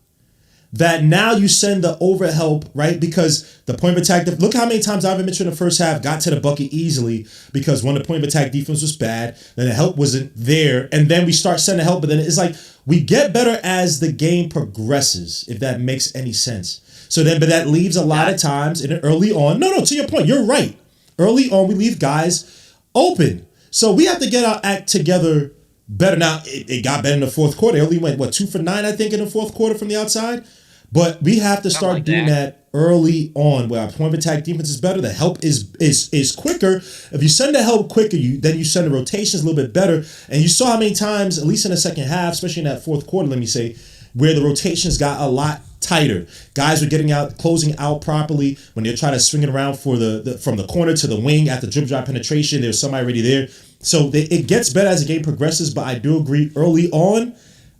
that now you send the over help, right? Because the point of attack, look how many times Ivan Mitchell in the first half got to the bucket easily because when the point of attack defense was bad, then the help wasn't there, and then we start sending help, but then it's like we get better as the game progresses, if that makes any sense. So then, but that leaves a lot of times in early on. No, to your point, you're right. Early on, we leave guys open. So we have to get our act together better. Now, it got better in the fourth quarter. It only went, 2 for 9, I think, in the fourth quarter from the outside. But we have to start doing that early on, where our point of attack defense is better. The help is quicker. If you send the help quicker, then you send the rotations a little bit better. And you saw how many times, at least in the second half, especially in that fourth quarter, let me say, where the rotations got a lot tighter. Guys were getting out, closing out properly when they're trying to swing it around for from the corner to the wing at the dribble drive penetration. There's somebody already there. So it gets better as the game progresses, but I do agree early on,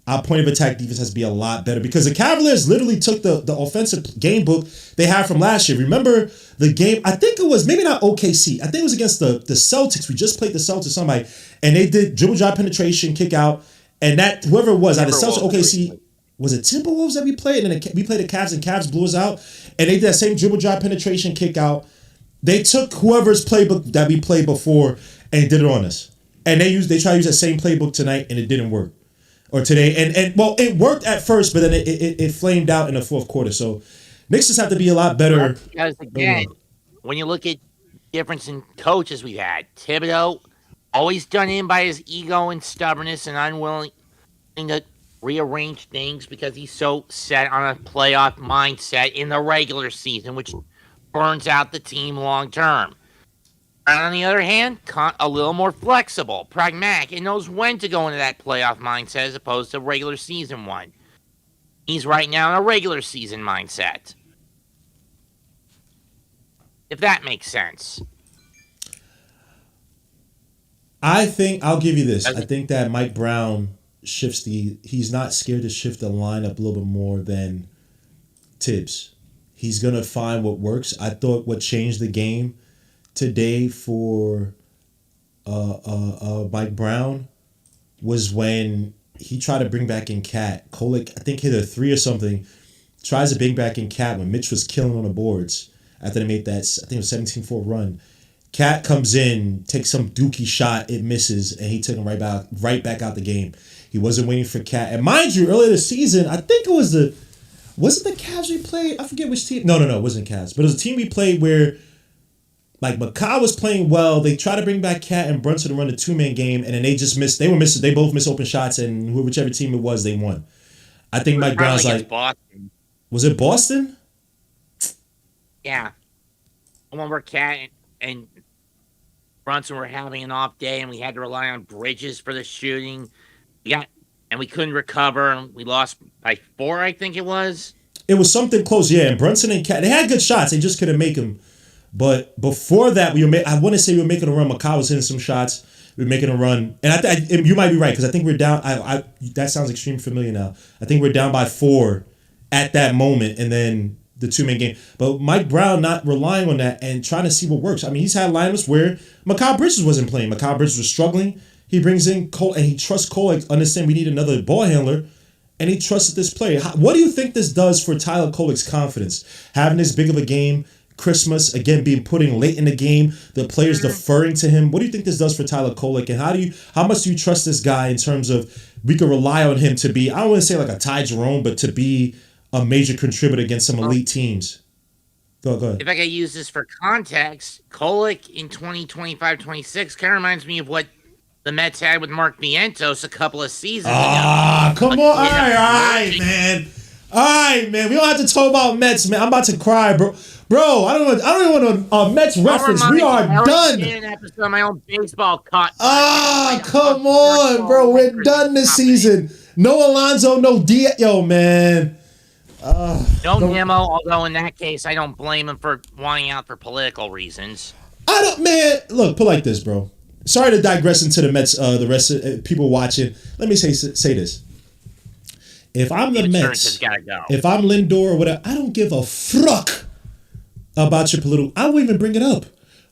our point of attack defense has to be a lot better because the Cavaliers literally took the offensive game book they had from last year. Remember the game, I think it was maybe not OKC. I think it was against the Celtics. We just played the Celtics, somebody, and they did dribble drive penetration, kick out, and that whoever it was, either Celtics or OKC, was it Timberwolves that we played? And then we played the Cavs and Cavs blew us out, and they did that same dribble drive penetration, kick out. They took whoever's playbook that we played before and did it on us. And they tried to use that same playbook tonight, and it didn't work. Or today. And well, it worked at first, but then it flamed out in the fourth quarter. So Knicks just have to be a lot better. Because, again, when you look at difference in coaches we've had, Thibodeau, always done in by his ego and stubbornness and unwilling to rearrange things because he's so set on a playoff mindset in the regular season, which burns out the team long term. And on the other hand, a little more flexible, pragmatic, and knows when to go into that playoff mindset as opposed to regular season one. He's right now in a regular season mindset. If that makes sense. I think, I'll give you this. I think that Mike Brown he's not scared to shift the lineup a little bit more than Tibbs. He's going to find what works. I thought what changed the game today for Mike Brown was when he tried to bring back in Cat. Kolek, I think, hit a 3 or something. Tries to bring back in Cat when Mitch was killing on the boards after they made that, I think it was 17-4 run. Cat comes in, takes some dookie shot, it misses, and he took him right back out the game. He wasn't waiting for Cat. And mind you, earlier this season, I think it was the Cavs we played? I forget which team. No, it wasn't Cavs. But it was a team we played where like McCaw was playing well. They tried to bring back Cat and Brunson to run the 2-man game, and then they just missed. They both missed open shots, and whichever team it was, they won. I think Mike Brown's like, Boston. Was it Boston? Yeah. The one where Cat and Brunson were having an off day, and we had to rely on Bridges for the shooting. And we couldn't recover, and we lost by 4, I think it was. It was something close, yeah. And Brunson and Cat, they had good shots. They just couldn't make them. But before that, I want to say we were making a run. McCaw was hitting some shots. We were making a run. And you might be right, because I think we're down. That sounds extremely familiar now. I think we're down by 4 at that moment, and then the 2-man game. But Mike Brown not relying on that and trying to see what works. I mean, he's had lineups where Mikal Bridges wasn't playing. Mikal Bridges was struggling. He brings in Cole, and he trusts Kolek. Understand we need another ball handler, and he trusted this player. What do you think this does for Tyler Kolek's confidence? Having this big of a game, Christmas again being put in late in the game, the players deferring to him. What do you think this does for Tyler Kolek, and how much do you trust this guy in terms of we can rely on him to be, I don't want to say like a Ty Jerome, but to be a major contributor against some elite teams? Go ahead. If I could use this for context, Kolek in 2025-26 kind of reminds me of what the Mets had with Mark Vientos a couple of seasons ago. Come on. All right, man. All right, man. We don't have to talk about Mets, man. I'm about to cry, bro. Bro, I don't even want a Mets reference. We are done. An episode of my own baseball cut. Come on, bro. We're done this season. No Alonso, no Diaz. Yo, man. No Nemo, although in that case, I don't blame him for wanting out for political reasons. Man, look, put it like this, bro. Sorry to digress into the Mets, the rest of people watching. Let me say this. If I'm the Mets, if I'm Lindor or whatever, I don't give a fuck about your political. I won't even bring it up.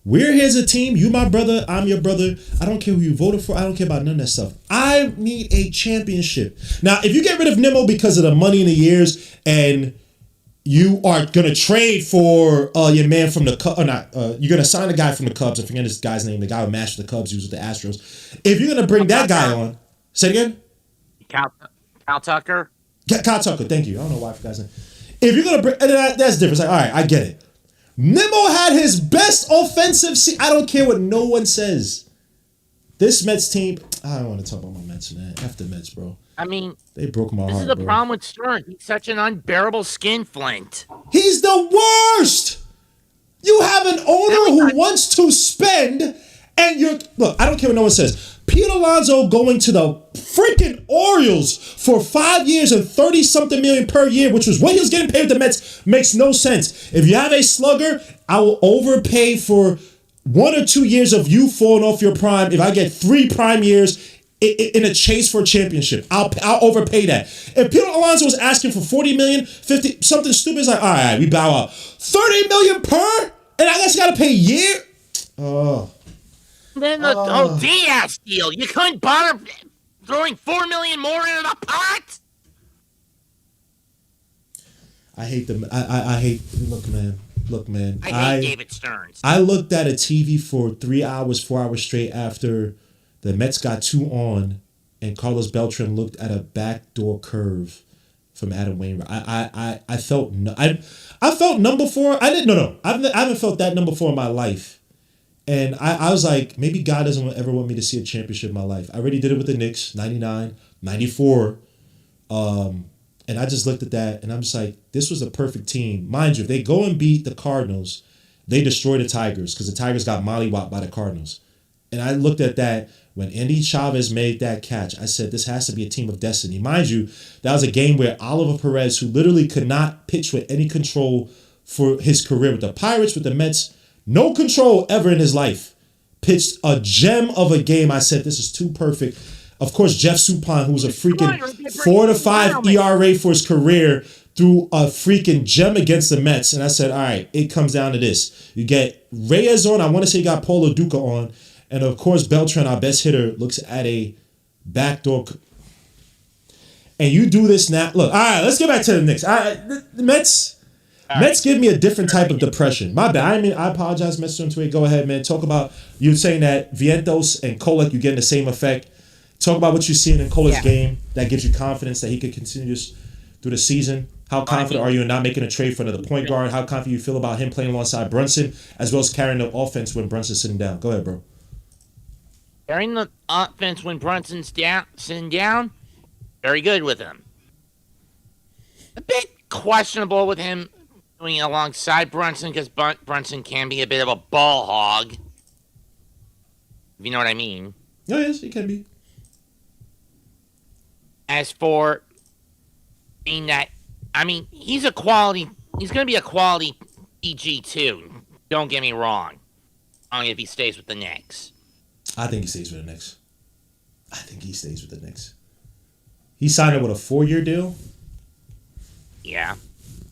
We're here as a team. You my brother. I'm your brother. I don't care who you voted for. I don't care about none of that stuff. I need a championship. Now, if you get rid of Nimmo because of the money in the years and you are going to trade for your man from the Cubs, or not, you're going to sign a guy from the Cubs. I forget this guy's name, the guy who matched the Cubs, he was with the Astros. If you're going to bring that guy on, say it again? Cal Tucker? Kyle Tucker, thank you. I don't know why I forgot his name. If you're going to bring, that's different. It's like, all right, I get it. Nimmo had his best offensive season. I don't care what no one says. This Mets team, I don't want to talk about my Mets, man. After Mets, bro. I mean, they broke my heart. This is the problem with Stern. He's such an unbearable skinflint. He's the worst. You have an owner who wants to spend, and look, I don't care what no one says. Pete Alonso going to the freaking Orioles for 5 years and 30-something million per year, which was what he was getting paid with the Mets, makes no sense. If you have a slugger, I will overpay for 1 or 2 years of you falling off your prime. If I get 3 prime years in a chase for a championship, I'll overpay that. If Pete Alonso was asking for 40 million, 50, something stupid, it's like, all right, we bow out. 30 million per? And I guess you got to pay a year? Oh. Then the Diaz deal. You couldn't bother throwing $4 million more into the pot? I hate them. I hate. Look, man. I hate David Stearns. I looked at a TV for 3 hours, 4 hours straight after the Mets got 2 on, and Carlos Beltran looked at a backdoor curve from Adam Wainwright. I felt I felt number 4. I haven't felt that number 4 in my life. And I was like, maybe God doesn't ever want me to see a championship in my life. I already did it with the Knicks, 99, 94. And I just looked at that, and I'm just like, this was a perfect team. Mind you, if they go and beat the Cardinals, they destroy the Tigers because the Tigers got mollywopped by the Cardinals. And I looked at that when Andy Chavez made that catch. I said, this has to be a team of destiny. Mind you, that was a game where Oliver Perez, who literally could not pitch with any control for his career with the Pirates, with the Mets, no control ever in his life, pitched a gem of a game. I said, this is too perfect. Of course, Jeff Suppan, who was a freaking 4 to 5 ERA for his career, threw a freaking gem against the Mets. And I said, all right, it comes down to this. You get Reyes on. I want to say you got Paulo Duca on. And of course, Beltran, our best hitter, looks at a backdoor. And you do this now. Look, all right, let's get back to the Knicks. The Mets. Mets give me a different type of depression. My bad. I apologize, Mets on Twitter. Go ahead, man. Talk about you saying that Vientos and Kolek, you're getting the same effect. Talk about what you're seeing in Kolek's game that gives you confidence that he could continue this through the season. How confident are you in not making a trade for another point guard? How confident you feel about him playing alongside Brunson, as well as carrying the offense when Brunson's sitting down? Go ahead, bro. Carrying the offense when Brunson's sitting down, very good with him. A bit questionable with him doing it alongside Brunson because Brunson can be a bit of a ball hog. If you know what I mean. Oh, yes, he can be. As for being that, I mean, he's going to be a quality PG too. Don't get me wrong. Only if he stays with the Knicks. I think he stays with the Knicks. He signed up with a 4-year deal. Yeah.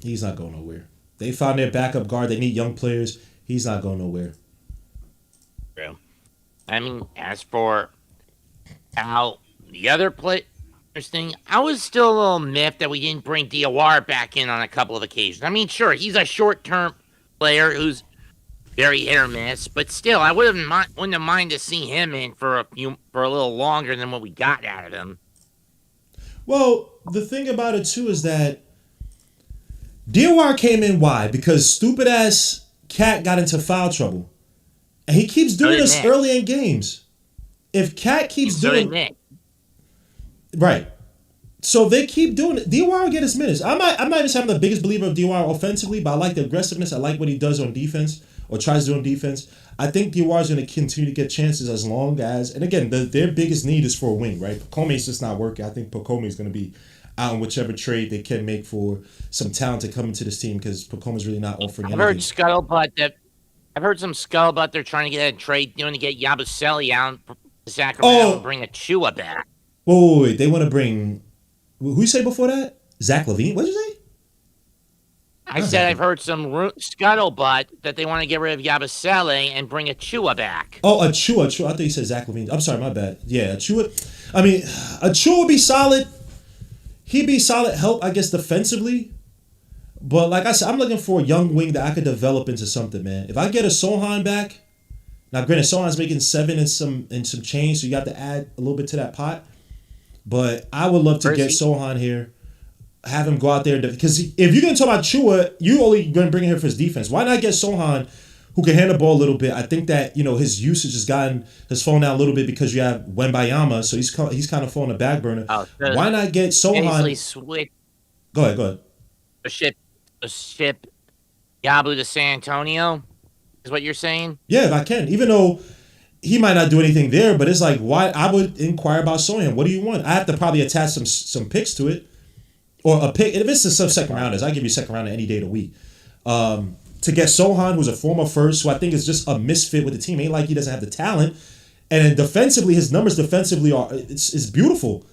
He's not going nowhere. They found their backup guard. They need young players. He's not going nowhere. True. I mean, as for how the other players thing, I was still a little miffed that we didn't bring DOR back in on a couple of occasions. I mean, sure, he's a short-term player who's very hit or miss, but still, I wouldn't have mind to see him in for a little longer than what we got out of him. Well, the thing about it too is that DOR came in. Why? Because stupid ass Cat got into foul trouble, and he keeps doing this early in games. If Cat keeps doing right, so they keep doing it. DOR will get his minutes. I'm not even saying I'm the biggest believer of DOR offensively, but I like the aggressiveness. I like what he does on defense or tries to do on defense. I think DOR is going to continue to get chances as long as, and again, their biggest need is for a wing, right? Pacome is just not working. I think Pacome is going to be out in whichever trade they can make for some talent to come into this team because Pacome is really not offering anything. I've heard some scuttlebutt they're trying to get a trade, to get Yabusele out to Sacramento and bring Achua back. Wait, they want to bring, who you say before that? Zach LaVine? What did you say? I said I've heard some scuttlebutt that they want to get rid of Yabusele and bring Achua back. Oh, Achua. I thought you said Zach LaVine. I'm sorry, my bad. Yeah, Achua. I mean, Achua would be solid. He'd be solid help, I guess, defensively. But like I said, I'm looking for a young wing that I could develop into something, man. If I get a Sohan back, now granted, Sohan's making 7 and some change, so you got to add a little bit to that pot. But I would love to get Sohan here. Have him go out there because if you're gonna talk about Chua, you only gonna bring him here for his defense. Why not get Sohan, who can hand the ball a little bit? I think that his usage has fallen down a little bit because you have Wembayama, so he's kind of falling the back burner. Why not get Sohan? Go ahead. Ship Yabu to San Antonio is what you're saying? Yeah, if I can, even though he might not do anything there, but it's like why I would inquire about Sohan. What do you want? I have to probably attach some picks to it. Or a pick, if it's some second rounders, I give you second rounder any day of the week. To get Sohan, who's a former first, who I think is just a misfit with the team. Ain't like he doesn't have the talent. And then defensively, his numbers defensively it's beautiful.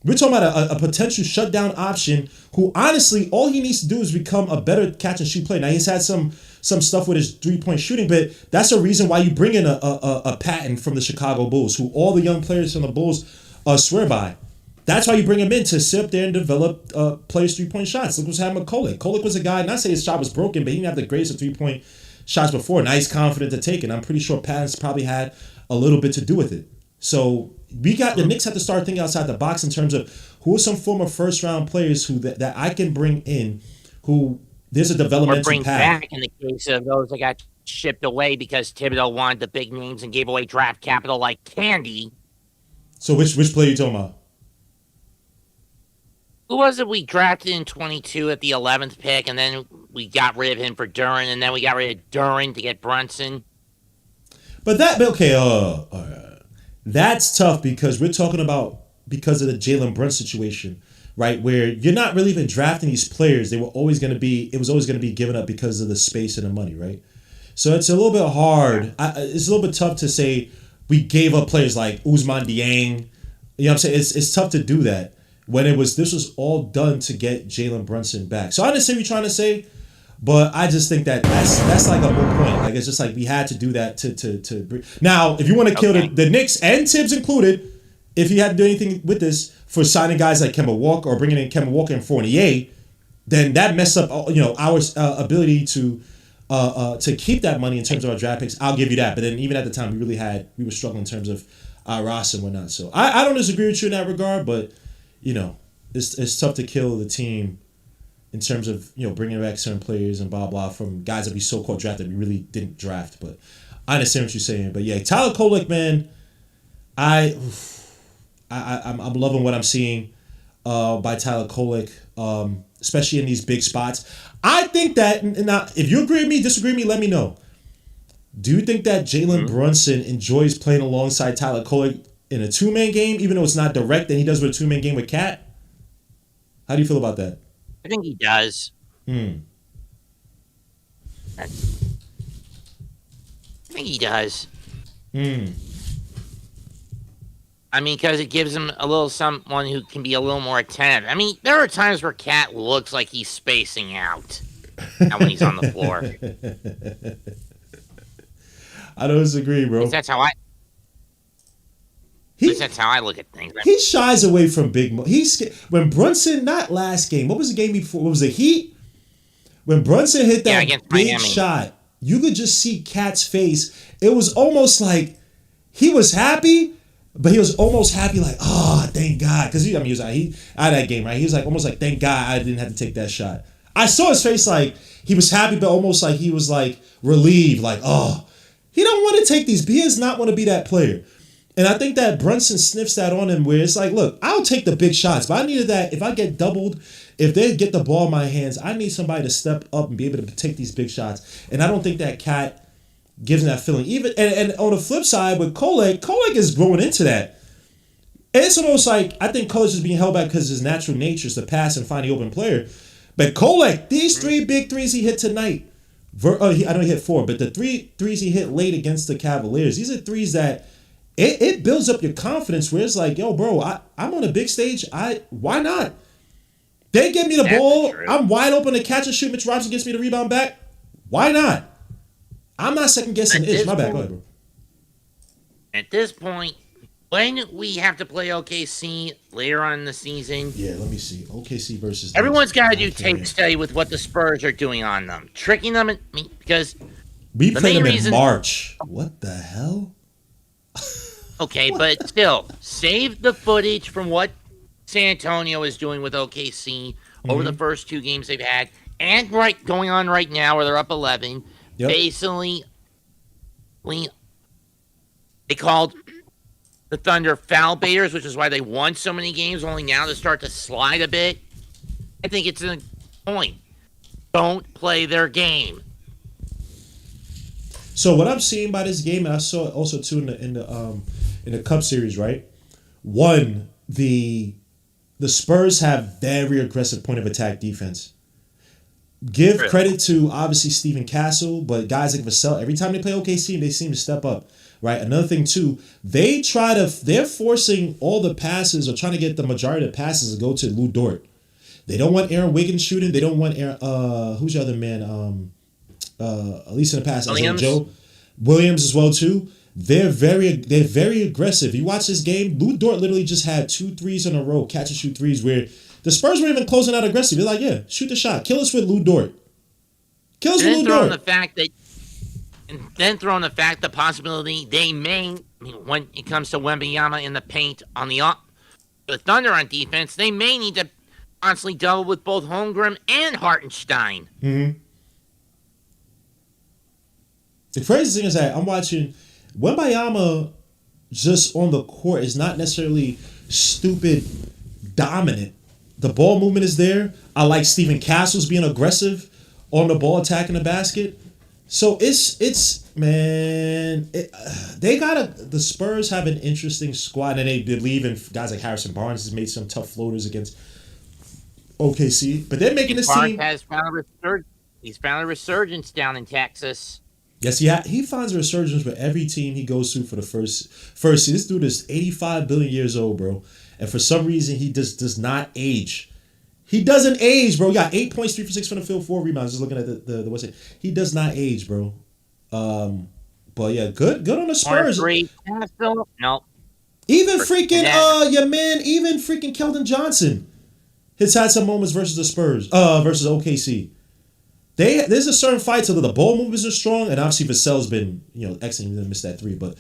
We're talking about a potential shutdown option who honestly, all he needs to do is become a better catch and shoot player. Now he's had some stuff with his 3-point shooting, but that's a reason why you bring in a patent from the Chicago Bulls, who all the young players from the Bulls swear by. That's why you bring him in, to sit up there and develop players' 3-point shots. Look what's happening with Kolek. Kolek was a guy, not say his shot was broken, but he didn't have the greatest of 3-point shots before. Now he's confident to take it. I'm pretty sure Patton's probably had a little bit to do with it. So the Knicks have to start thinking outside the box in terms of who are some former first-round players who that I can bring in, who there's a developmental path. Or bring back in the case of those that got shipped away because Thibodeau wanted the big names and gave away draft capital like candy. So which player are you talking about? Who was it we drafted in 22 at the 11th pick, and then we got rid of him for Duran, and then we got rid of Duran to get Brunson? But that's tough because we're talking about because of the Jalen Brunson situation, right? Where you're not really even drafting these players. It was always going to be given up because of the space and the money, right? So it's a little bit hard. It's a little bit tough to say we gave up players like Ousmane Dieng. You know what I'm saying? It's tough to do that when this was all done to get Jalen Brunson back. So I understand what you're trying to say, but I just think that's like a moot point. Like it's just like we had to do that to now if you want to kill the Knicks and Tibbs included, if you had to do anything with this for signing guys like Kemba Walker or bringing in Kemba Walker and Fournier, then that messed up our ability to keep that money in terms of our draft picks. I'll give you that. But then even at the time we were struggling in terms of our roster and whatnot. So I don't disagree with you in that regard, but it's tough to kill the team in terms of bringing back certain players and blah blah from guys that we so-called drafted we really didn't draft. But I understand what you're saying. But yeah, Tyler Kolek, man, I'm loving what I'm seeing by Tyler Kolek, especially in these big spots. I think that now, if you agree with me, disagree with me, let me know. Do you think that Jalen Brunson enjoys playing alongside Tyler Kolek in a 2-man game, even though it's not direct, and he does with a 2-man game with Cat? How do you feel about that? I think he does. I think he does. I mean, because it gives him a little someone who can be a little more attentive. I mean, there are times where Cat looks like he's spacing out when he's on the floor. I don't disagree, bro. That's how I look at things. He shies away from big. When Brunson, not last game. What was the game before? What was the Heat? When Brunson hit that against big Miami. shot, you could just see Cat's face. It was almost like he was happy, but he was almost happy, like, oh, thank God. Because he was out of that game, right? He was like almost like, thank God I didn't have to take that shot. I saw his face like he was happy, but almost like he was like relieved, like, oh, he don't want to take these. He does not want to be that player. And I think that Brunson sniffs that on him where it's like, look, I'll take the big shots, but I needed that. If I get doubled, if they get the ball in my hands, I need somebody to step up and be able to take these big shots. And I don't think that Cat gives him that feeling. Even and on the flip side with Kolek is growing into that. And it's almost like I think Kolek is being held back because his natural nature is to pass and find the open player. But Kolek, these 3 big threes he hit tonight, I know he hit 4, but the 3 threes he hit late against the Cavaliers, these are threes that it builds up your confidence where it's like, yo, bro, I'm on a big stage. Why not? They give me the ball. I'm wide open to catch and shoot. Mitch Robinson gets me the rebound back. Why not? I'm not second guessing Ish. My bad. Go ahead, bro. At this point, when we have to play OKC later on in the season, Yeah, let me see. OKC versus everyone's got to do Okay. tape study with what the Spurs are doing on them, tricking them. Because We the played main them in reason- March. What the hell? okay, but still, save the footage from what San Antonio is doing with OKC over the first 2 games they've had, and going on right now where they're up 11. Yep. Basically, they called the Thunder foul baiters, which is why they won so many games, only now to start to slide a bit. I think it's a point. Don't play their game. So what I'm seeing by this game, and I saw it also too in the Cup series, right? One, the Spurs have very aggressive point of attack defense. Give Really? credit to obviously Stephen Castle, but guys like Vassell, every time they play OKC, they seem to step up. Right. Another thing too, they're forcing all the passes or trying to get the majority of the passes to go to Lou Dort. They don't want Aaron Wiggins shooting. They don't want Aaron. Who's the other man? At least in the past, Williams. Joe Williams as well too. They're very aggressive. You watch this game, Lou Dort literally just had 2 threes in a row, catch and shoot threes, where the Spurs weren't even closing out aggressive. They're like, yeah, shoot the shot, kill us with Lou Dort, kill us with Lou Dort. Then throw in the fact the possibility they may, when it comes to Wembanyama in the paint on the Thunder on defense, they may need to constantly double with both Holmgren and Hartenstein. Mm-hmm. The crazy thing is that I'm watching Wembanyama just on the court is not necessarily stupid dominant. The ball movement is there. I like Stephen Castle's being aggressive on the ball, attacking the basket. So it's man, the Spurs have an interesting squad, and they believe in guys like Harrison Barnes has made some tough floaters against OKC, but they're making this team. He's found a resurgence down in Texas. Yes, he finds a resurgence with every team he goes to for the first. This dude is 85 billion years old, bro, and for some reason he just does not age. He doesn't age, bro. He got 8 points, 3 for 6 from the field, 4 rebounds. Just looking at the website, he does not age, bro. But yeah, good on the Spurs. No. Even freaking your man, even freaking Keldon Johnson has had some moments versus the Spurs, versus OKC. There's a certain fight to the ball movements are strong, and obviously Vassell's been excellent. He didn't miss that 3, but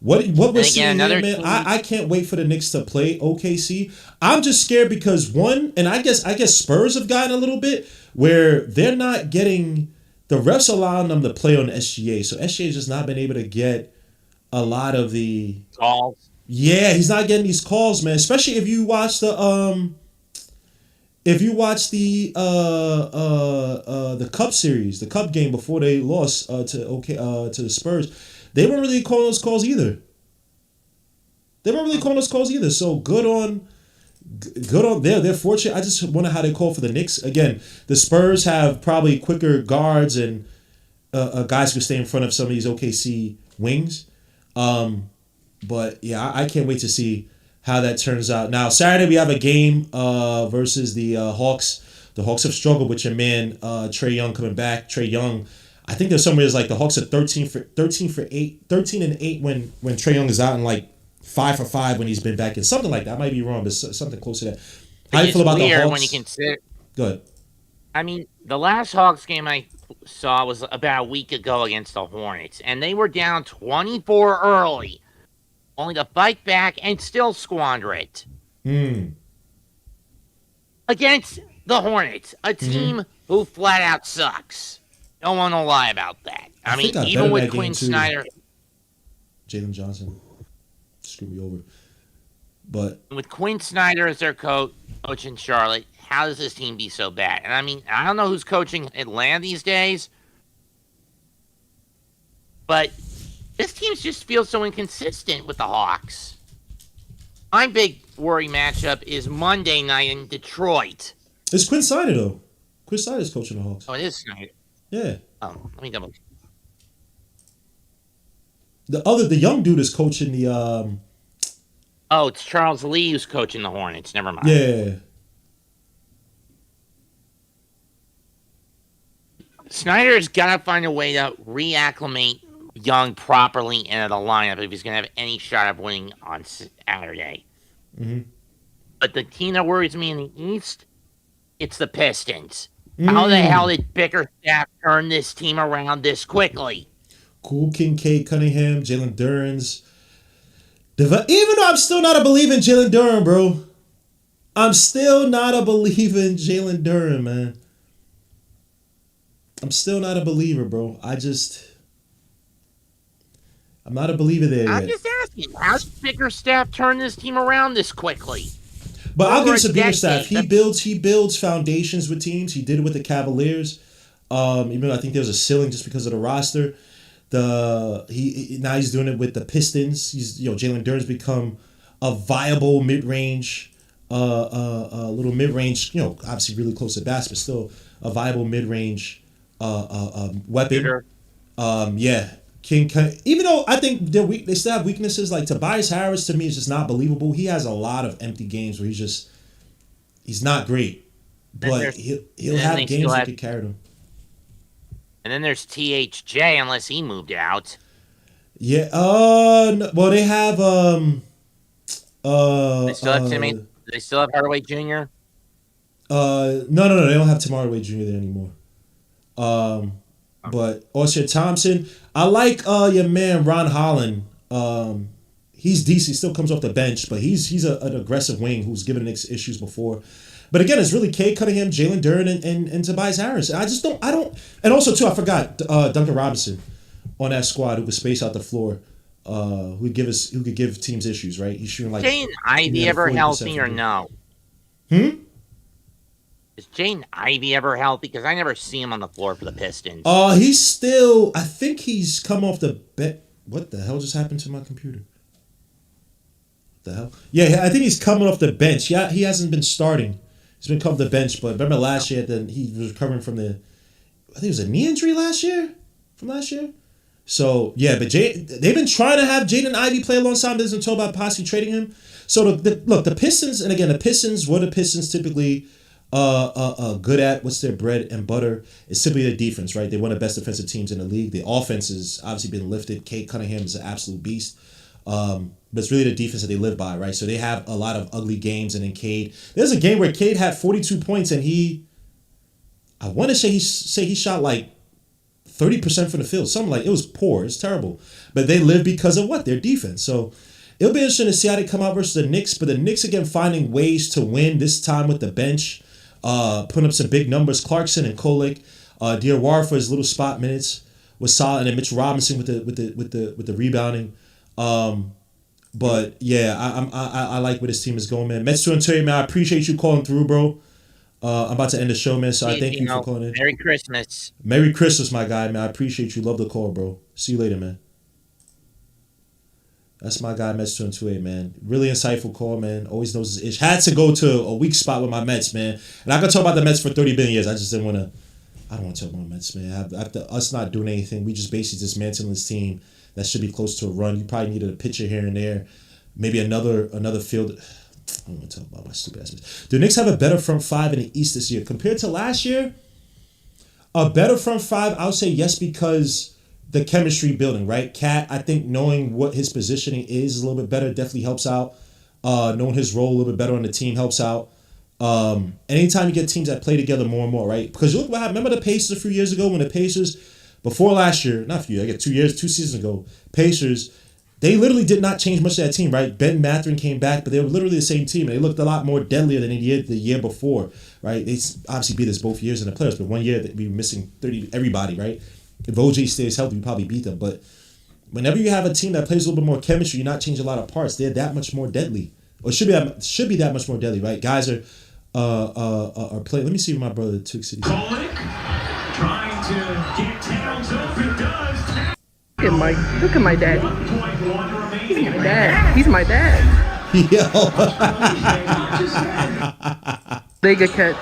what we're seeing here, man, I can't wait for the Knicks to play OKC. I'm just scared because and I guess Spurs have gotten a little bit where they're not getting the refs allowing them to play on the SGA, so SGA has just not been able to get a lot of the calls. Yeah, he's not getting these calls, man. Especially if you watch the Cup series, the Cup game before they lost to the Spurs, they weren't really calling those calls either. So good on they're fortunate. I just wonder how they call for the Knicks. Again, the Spurs have probably quicker guards and guys who stay in front of some of these OKC wings. But yeah, I can't wait to see how that turns out. Now, Saturday we have a game versus the Hawks. The Hawks have struggled with your man Trae Young coming back. Trae Young, I think there's somewhere like the Hawks are 13 and 8 when Trae Young is out, and like 5 for 5 when he's been back in. Something like that. I might be wrong, but something close to that. How do you feel about the Hawks? When you consider. Go ahead. I mean, The last Hawks game I saw was about a week ago against the Hornets, and they were down 24 early, only to fight back and still squander it. Against the Hornets, a team who flat out sucks. Don't want to lie about that. I mean, even with Quinn Snyder, Jalen Johnson screwed me over. But with Quinn Snyder as their coach in Charlotte, how does this team be so bad? And I mean, I don't know who's coaching Atlanta these days, but this team just feels so inconsistent with the Hawks. My big worry matchup is Monday night in Detroit. it's Quinn Snyder though. Quinn Snyder's coaching the Hawks. Oh, it is Snyder. Yeah. Oh, let me double. The young dude is coaching the Oh, it's Charles Lee who's coaching the Hornets. Never mind. Yeah. Snyder's got to find a way to reacclimate Young properly into the lineup if he's going to have any shot of winning on Saturday. But the team that worries me in the East, it's the Pistons. How the hell did Bickerstaff turn this team around this quickly? Cool Kincaid, Cunningham, Jalen Duren's. Even though I'm still not a believer in Jalen Duren, bro. I'm still not a believer in Jalen Duren, man. I'm still not a believer, bro. I'm not a believer there I'm yet. just asking, how did Bickerstaff turn this team around this quickly? But I'll give Over it to a Bickerstaff. decade. He builds foundations with teams. He did it with the Cavaliers. Even though I think there was a ceiling just because of the roster. Now he's doing it with the Pistons. Jalen Duren's become a viable mid-range, little mid-range. Obviously really close to basket, but still a viable mid-range weapon. Sure. Yeah. Even though I think they still have weaknesses, like Tobias Harris to me is just not believable. He has a lot of empty games where he's not great, but he'll have games that could carry him. And then there's THJ, unless he moved out. Yeah. Well, they have They still have Timmy. They still have Hardaway Jr. No. They don't have Tamar Wade Jr. there anymore. But Oscar Thompson, I like your man Ron Holland. He's decent. He still comes off the bench, but he's an aggressive wing who's given Knicks issues before. But again, it's really Cade Cunningham, Jalen Duren, and Tobias Harris. I don't. And also too, I forgot Duncan Robinson on that squad who could space out the floor. Who could give teams issues, right? He's shooting like. Jaden Ivey ever healthy or no? Is Jaden Ivey ever healthy? Because I never see him on the floor for the Pistons. He's still. I think he's come off the bench. What the hell just happened to my computer? What the hell? Yeah, I think he's coming off the bench. Yeah, he hasn't been starting. He's been coming off the bench, but remember last year, then he was recovering from I think it was a knee injury last year. So yeah, but they've been trying to have Jaden Ivey play alongside him. There's been talk about possibly trading him. So the Pistons, and again, what the Pistons typically good at, what's their bread and butter, is simply their defense, right? They're one of the best defensive teams in the league. The offense has obviously been lifted. Cade Cunningham is an absolute beast. But it's really the defense that they live by, right? So they have a lot of ugly games, and then Cade. There's a game where Cade had 42 points, and I want to say he shot like 30% from the field. Something like, it was poor. It's terrible. But they live because of what? Their defense. So it'll be interesting to see how they come out versus the Knicks. But the Knicks, again, finding ways to win, this time with the bench, putting up some big numbers. Clarkson and Kolek, Diawara for his little spot minutes was solid, and then Mitchell Robinson with the rebounding. But yeah, I like where this team is going, man. Mets to Ontario, man. I appreciate you calling through, bro. I'm about to end the show, man. So I thank you for calling in. Merry Christmas. Merry Christmas, my guy, man. I appreciate you. Love the call, bro. See you later, man. That's my guy, Mets 228, man. Really insightful call, man. Always knows his ish. Had to go to a weak spot with my Mets, man. And I could talk about the Mets for 30 billion years. I just didn't want to. I don't want to talk about Mets, man. After us not doing anything, we just basically dismantling this team that should be close to a run. You probably needed a pitcher here and there. Maybe another field. I don't want to talk about my stupid ass Mets. Do the Knicks have a better front five in the East this year compared to last year? A better front five, I would say yes, because the chemistry building, right? Cat, I think knowing what his positioning is a little bit better definitely helps out. Knowing his role a little bit better on the team helps out. Anytime you get teams that play together more and more, right? Because you look what happened. Remember the Pacers a few years ago when the Pacers, before last year, not a few, I get 2 seasons ago, Pacers, they literally did not change much of that team, right? Ben Mathurin came back, but they were literally the same team. And they looked a lot more deadlier than they did the year before, right? They obviously beat us both years in the playoffs, but 1 year we were missing everybody, right? If OJ stays healthy, we probably beat them. But whenever you have a team that plays a little bit more chemistry, you're not changing a lot of parts. They're that much more deadly, or should be that much more deadly, right? Guys are playing. Let me see what my brother took City. Kolek trying to get Towns open. Does Look at my dad. He's my dad. He's my dad. Yo. Big a cat.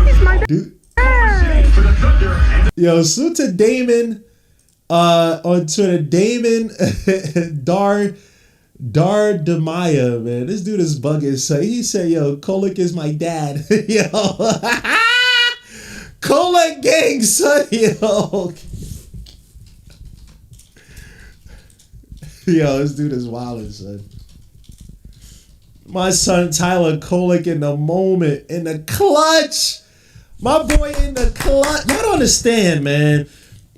He's my dad. Dude. Yo, salute to Damon on Twitter. Damon Dar Demaya, man. This dude is bugging. So he said, yo, Kolek is my dad. Yo. Kolek gang, son. Yo. Yo, this dude is wildin', son. My son Tyler Kolek in the moment, in the clutch. My boy in the clutch. Y'all don't understand, man.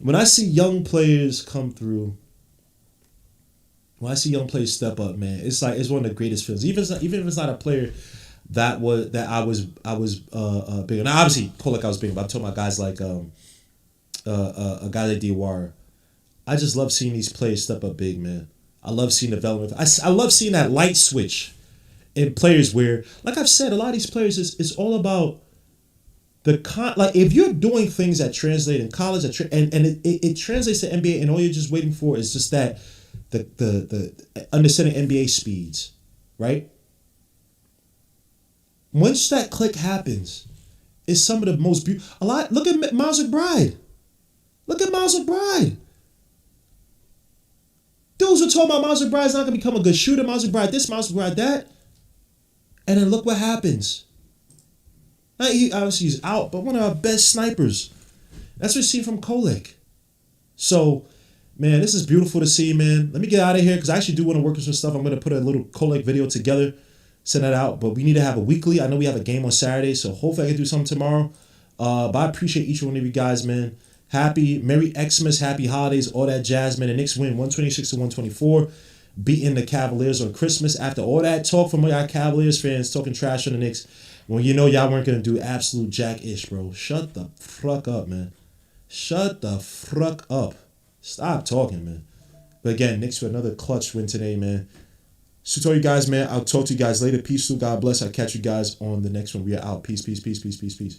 When I see young players come through, when I see young players step up, man, it's one of the greatest feelings. Even if it's not a player I was big on. Now, obviously, Kolek I was big, but I'm talking about guys like a guy like Diawara. I just love seeing these players step up big, man. I love seeing development. I love seeing that light switch in players where, like I've said, a lot of these players is all about like if you're doing things that translate in college and it translates to NBA, and all you're just waiting for is just that the understanding NBA speeds, right? Once that click happens, it's some of the most beautiful. Look at Miles McBride. Look at Miles McBride. Dudes were talking about Miles McBride's not gonna become a good shooter. Miles McBride this, Miles McBride that, and then look what happens. He obviously he's out, but one of our best snipers. That's what we see from Kolek. So, man, this is beautiful to see, man. Let me get out of here because I actually do want to work with some stuff. I'm going to put a little Kolek video together, send that out. But we need to have a weekly. I know we have a game on Saturday, so hopefully I can do something tomorrow. But I appreciate each one of you guys, man. Merry Xmas, happy holidays, all that jazz, man. The Knicks win 126-124, beating the Cavaliers on Christmas. After all that talk from y'all Cavaliers fans talking trash on the Knicks, when you know y'all weren't going to do absolute jack-ish, bro. Shut the fuck up, man. Shut the fuck up. Stop talking, man. But again, Knicks with another clutch win today, man. So to all you guys, man, I'll talk to you guys later. Peace, God bless. I'll catch you guys on the next one. We are out. Peace, peace, peace, peace, peace, peace.